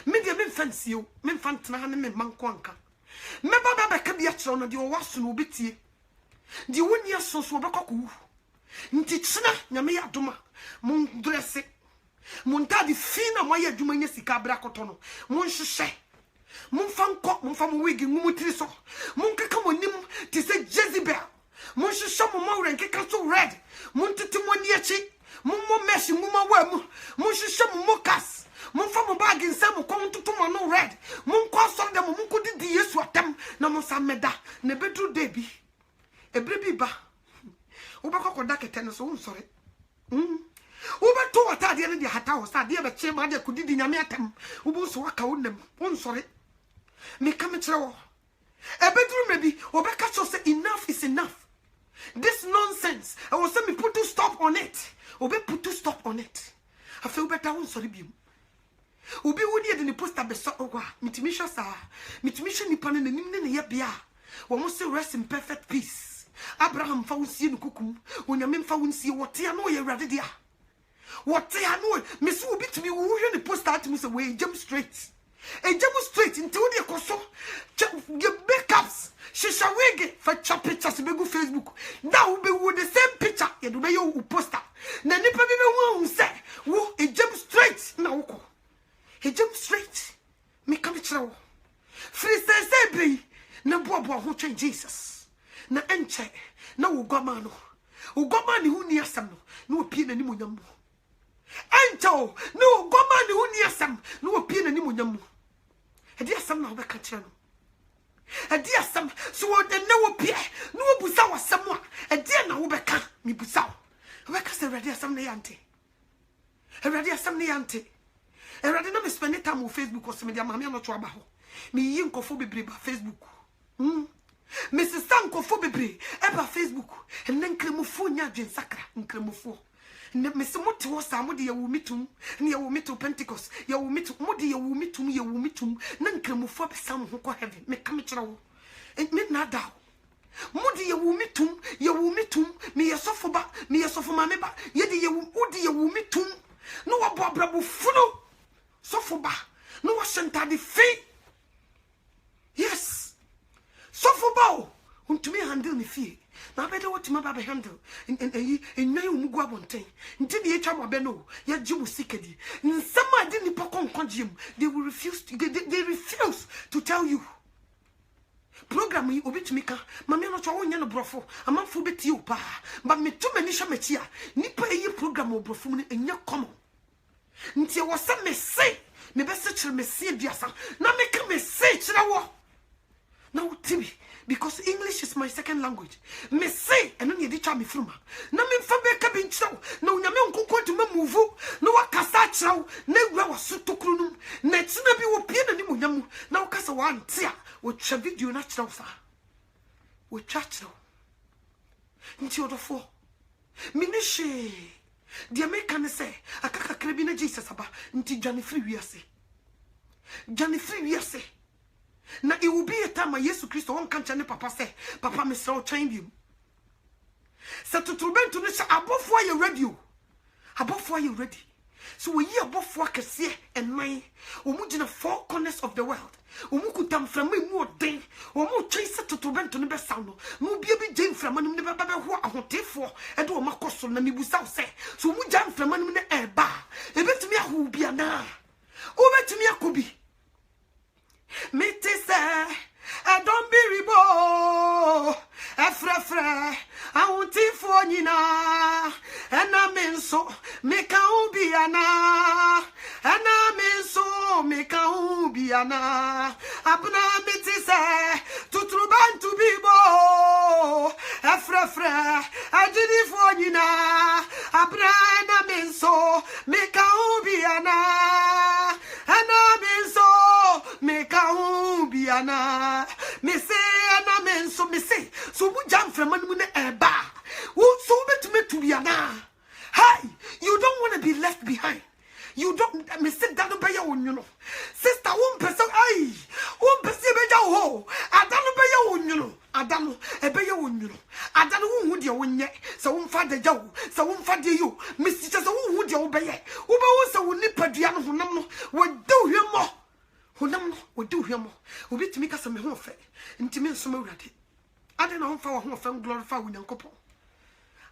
Me de men fancy you, men fantana and men mankwanka. Me baba beka bi atro no de o waso no betie. De woni aso so bekoku. Nti tsena nyame ya doma. Mon dresse. Mon tadi fina mo ya duma nya sika bra koto no. Mon hwehwe. Mon fanko, mon fam wigi ngumutiri so. Mon keka monim ti se Jezebel. Mon hwehwe mo mawre nkeka so red. Mon tete mo ni achi. Mon mo meshi mo mawamu. Mon hwehwe mo kas. Mon fam bag in some come to no red. Mon cost on them, mon could the years what them, no more some meda, ne bedroom debi. A baby ba. Ubako dake tennis, oh, sorry. Uber two at the end of the house, I dear the chamber that could did in Yamatam, Ubus work out them, oh, sorry. Me come at all. A bedroom maybe, Obeka so say enough is enough. This nonsense, I was saying put to stop on it. Obe put to stop on it. I feel better, oh, sorry, beam. Ubi wudi de ni poster be so owa mitimisha sa mitimisha ni pane na nimne na yebia wo mo se rest in perfect peace. Abraham fa wonsie no kukum onyame fa wonsie wote ya no ye wrade dia wote ya no me se obi timi wo hwe ni poster atimi se we jump straight into the koso ge backups shisha wege fa chop pictures be go Facebook now be with the same picture ye do be yo poster na nipa be hu se wo e jump straight na wo he jumped straight. Me come to free say be na bobo ho twen Jesus. Na enche na ugoma no. Ugoma ni hu ni asam no. Na opie na ni monyam. Ento na ugoma ni hu ni asam na opie na ni monyam. E di asam na obeka kire no. E di asam so de na opie na obusa wasam a e di na obeka mi busa. Obeka se ready asam na yante. E ready asam na yante. And I didn't spend any time on Facebook or some media. Mammy, I'm not sure about me. You go for be by Facebook. Mrs. Sanko for be by Facebook. And then Cremofonia Jane Sacra and Cremofo. Miss Muti was somebody a womitum, near womitum Pentecost, your womitum, Modi, your womitum, none can move up some who go heaven, make come trouble. It meant not doubt. Modi, your womitum, me a sofa, me a sofa, mamma, yet your womitum, no a brabo funo, sofa, no a santa de fee. Yes, sofa, to me handle me fee. Now better what my baby handle in my Muguabontain. Until the HM Beno, yet Jim Sikadi. In some I didn't pocon conjum, they will refuse to they refuse to tell you. Program me obit mika, mamma not your own brofo, a man for bit you, pa, but me too many shametia, nipper a program of brofum in your common. Until was some may say, me best me see Biasa, now make me say to the war. Now, Timmy. Because English is my second language. Me say, and only the charm from her. No, me fabe cabin chow. No, Yaman could to me move. No, a cassa chow. No, was so to crunum. Next, maybe will pin any muyamu. Now, cassa one tia, which a video natural far. We chat now. Into the four. Minishe. The American say, a caca crabina Jesus about into Johnny Free, we say. Johnny Free, we say. Now it will be a time when Jesus Christ won't come to Papa say, Papa, Miss Row trained you. So to bend to this above why you're ready. Above why you're ready. So we hear above what can see and mine. In the four corners of the world. Umuku tam from me more day. Or chase to bend to the best sound. No baby Jane from an never who I want for and do a macos on the Mibusa say. So we jump from an air bar. A bit to me who be a na. Over to me a could be. Mete say, I don't be ribo, Efra, I won't for Nina, and I mean so, make a ubiana, and I mean so, make a ubiana, Abna mete say, to Truban to be bo, Efra, I did it for Nina, Abna mean so, make a ubiana, and I mean so. Make a biana, me say, and I mean so me say, so we jump from one bar. Who so bet to be an Hi, you don't want to be left behind. You don't, me say that by your own, you know. Sister, 1%, aye, 1% by your hole. I don't by your own, you know. I don't obey your own, you know. I don't know who you win yet. So one father Joe, so one father you, Mr. Just who would you obey? Who also will nip a diana who no would do him more. Who would do him more. Who bit to make us a home fair, intimate some already. I don't know how I found glorify with your couple.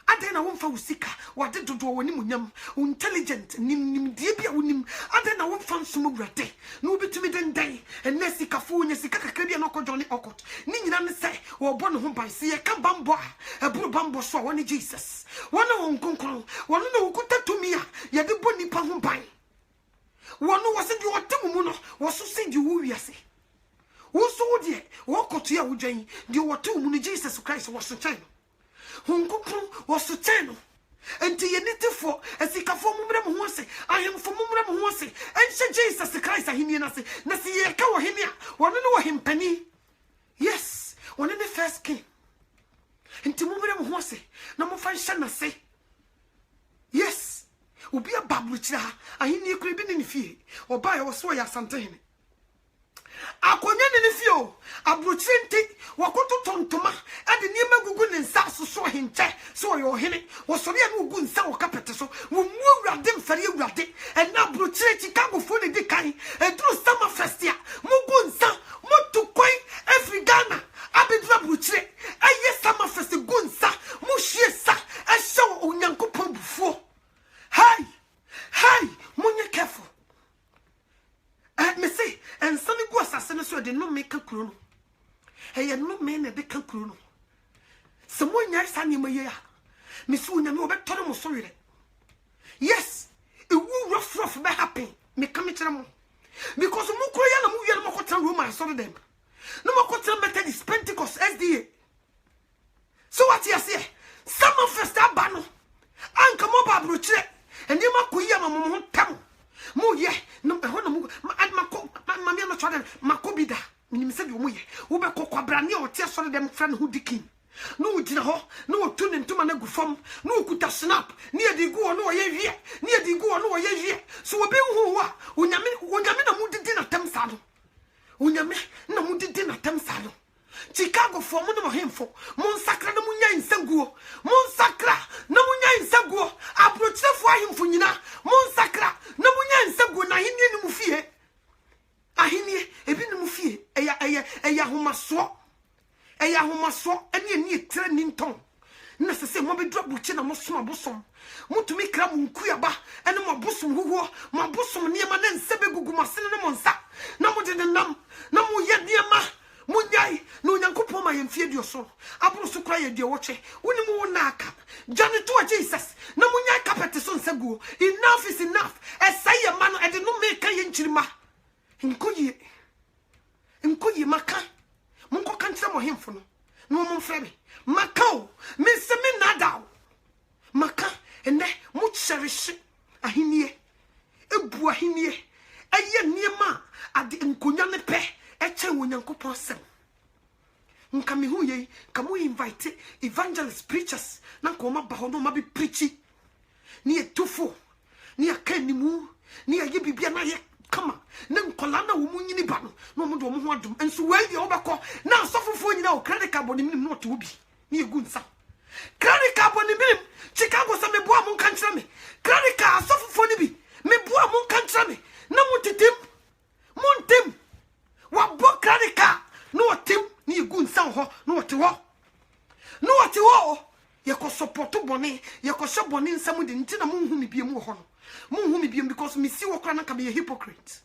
I don't know how Sika, what did to do when him, intelligent, nim, dear unim. I don't know what found some already. No bit to me then day, and Nessica phone, Sika, Caribbean or Johnny Ocot. Ninjan say, or born home by see a cambamba, a blue bamboo saw one Jesus. One on Concon, one no good to me, ya the bonny pahum pine. One who wasn't your Tumuno was so send you who we say. Who saw dear, walk out here with Jane, the were two when Jesus Christ was the channel. Hunkuku was the channel. And the native for as he can form who say, I am from who say, and say Jesus the Christ, I hear Nasi, Nasi, Kawa Hinia, one know him penny. Yes, one in the first king. And to move them who say, no more fine shall say. Yes. Ubi a babucha, I hear you creeping in the fear, or buy or swear something. A conan in the few, a brucenti, Wakoto Tontoma, and the Nima Gugun and Sasso saw him check, so your henny, was so young Gun Sao Capitaso, who moved at them for you rat it, and now brucenti Cago for the decay, and through summer festia, Mugun Sa, Mutu Quay, every Ghana, Abidra Brucre, and yes, summer fest Gunsa, Mushiesa, and so on Yanko before. Hi, Munya careful. Me say, and Sonny go assassin so they no make a chrono. Hey, no man a big chrono. Someone yes, I name ya. Miss Wuna no better than sorry. Yes, it will rough by happy. Me come to them because Mukoya and Muya Mokotan room I saw them. No Mokotan method is Pentecost SDA. So what you say? Summer first that banner. And come up, Bruce. And you makuya mamma tam. Mo ye, no, mamma no child, Macobida. You said you way. Uber Coquabrani or tears for them friend who dicking. No, dinner, no tune into my form, no could snap near the go no so any training tongue. Necessary mo be drop buchi na mo so abosom. Mo to me kra mo nkuaba ene mo abosom huho, mo abosom niema na nsebe gugu masene no mo nsa. Na mo de nam, na mo ye niema. Mo nyai no Nyankopon ma yemfie duoso. Abro so kra ye de woche. Woni mo na aka. Jane to Jesus. Na mo nyai carpet so nsaguo. Enough is enough. Esay ye ma no e de no make ye nchirima. Nkoye maka. Mo nko kantra mo hemfo no. No mo mfre me. Makao, me se me nada. Maka, ene mu cherish ahinie. Ebu ahinie. Eye niema ade nkonya ne pe. Eche wo Nyankopon sem. Nka me hu ye, ka mo invite evangelist preachers na ko ma ba ho no ma be preachi. Ni etufo, ni akanimu, ni aye bibia na ye kama. Na nkola na wo mu nyini ba no mo do mo ho adom. Enso we ye obekọ na asofofo nyina o credit card boni minim no to obi. Ni egunsa credit card boni minim Chicago sa me boa mo kan kira me credit card asofofo ni bi me boa mo kan kira me na mo titim wa bo credit card no tim ni egunsa ho no te ho ye ko support boni ye ko so boni nsam de nti na mo hu me biem wo ho no mo hu me biem because me si wo kra na ka be a hypocrite.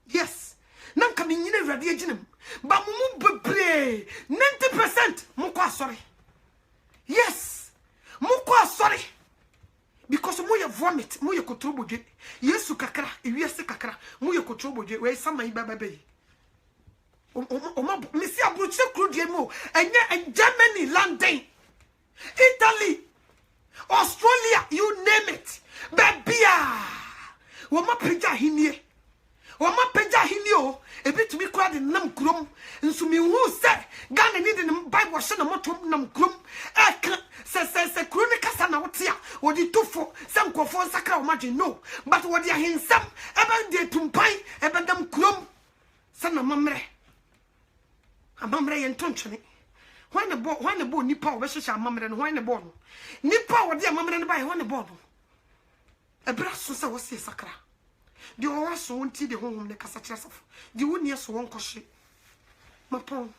Yes, na ka me nyina awrade aginem ba mo bebre 90% mo kwa sorry. Yes, mukwa sorry. Because mo ye vomit, mo ye kotroboje. Yesu kakra, ewiase kakra, mo ye kotroboje. We sama ibaba be. Me si abroche krudie mo. Enye Germany, London, Italy, Australia, you name it. Babia. Wo ma peja hinie. Wo ma peja hinio. Ebitumi kwa de nam krom. Nso mi hu se Ghana ni de Bible hye na motom nam krom. Se kronika sa na wotia. Wodi tufo se nkofo nsakra wo madwe no. But wodi ahensam ebe de tumpan ebe dam krom. Se na mamre. Amamre ye ntonchene. Hwan ne bo nipa wo be hye amamre no hwan ne bo no. Nipa wodi amamre no ba hwan ne bo no. Ebra so se wo se sakra. Di o wa so nti de honhom ne kasa kire safo. Di woni so won kohye. Mapon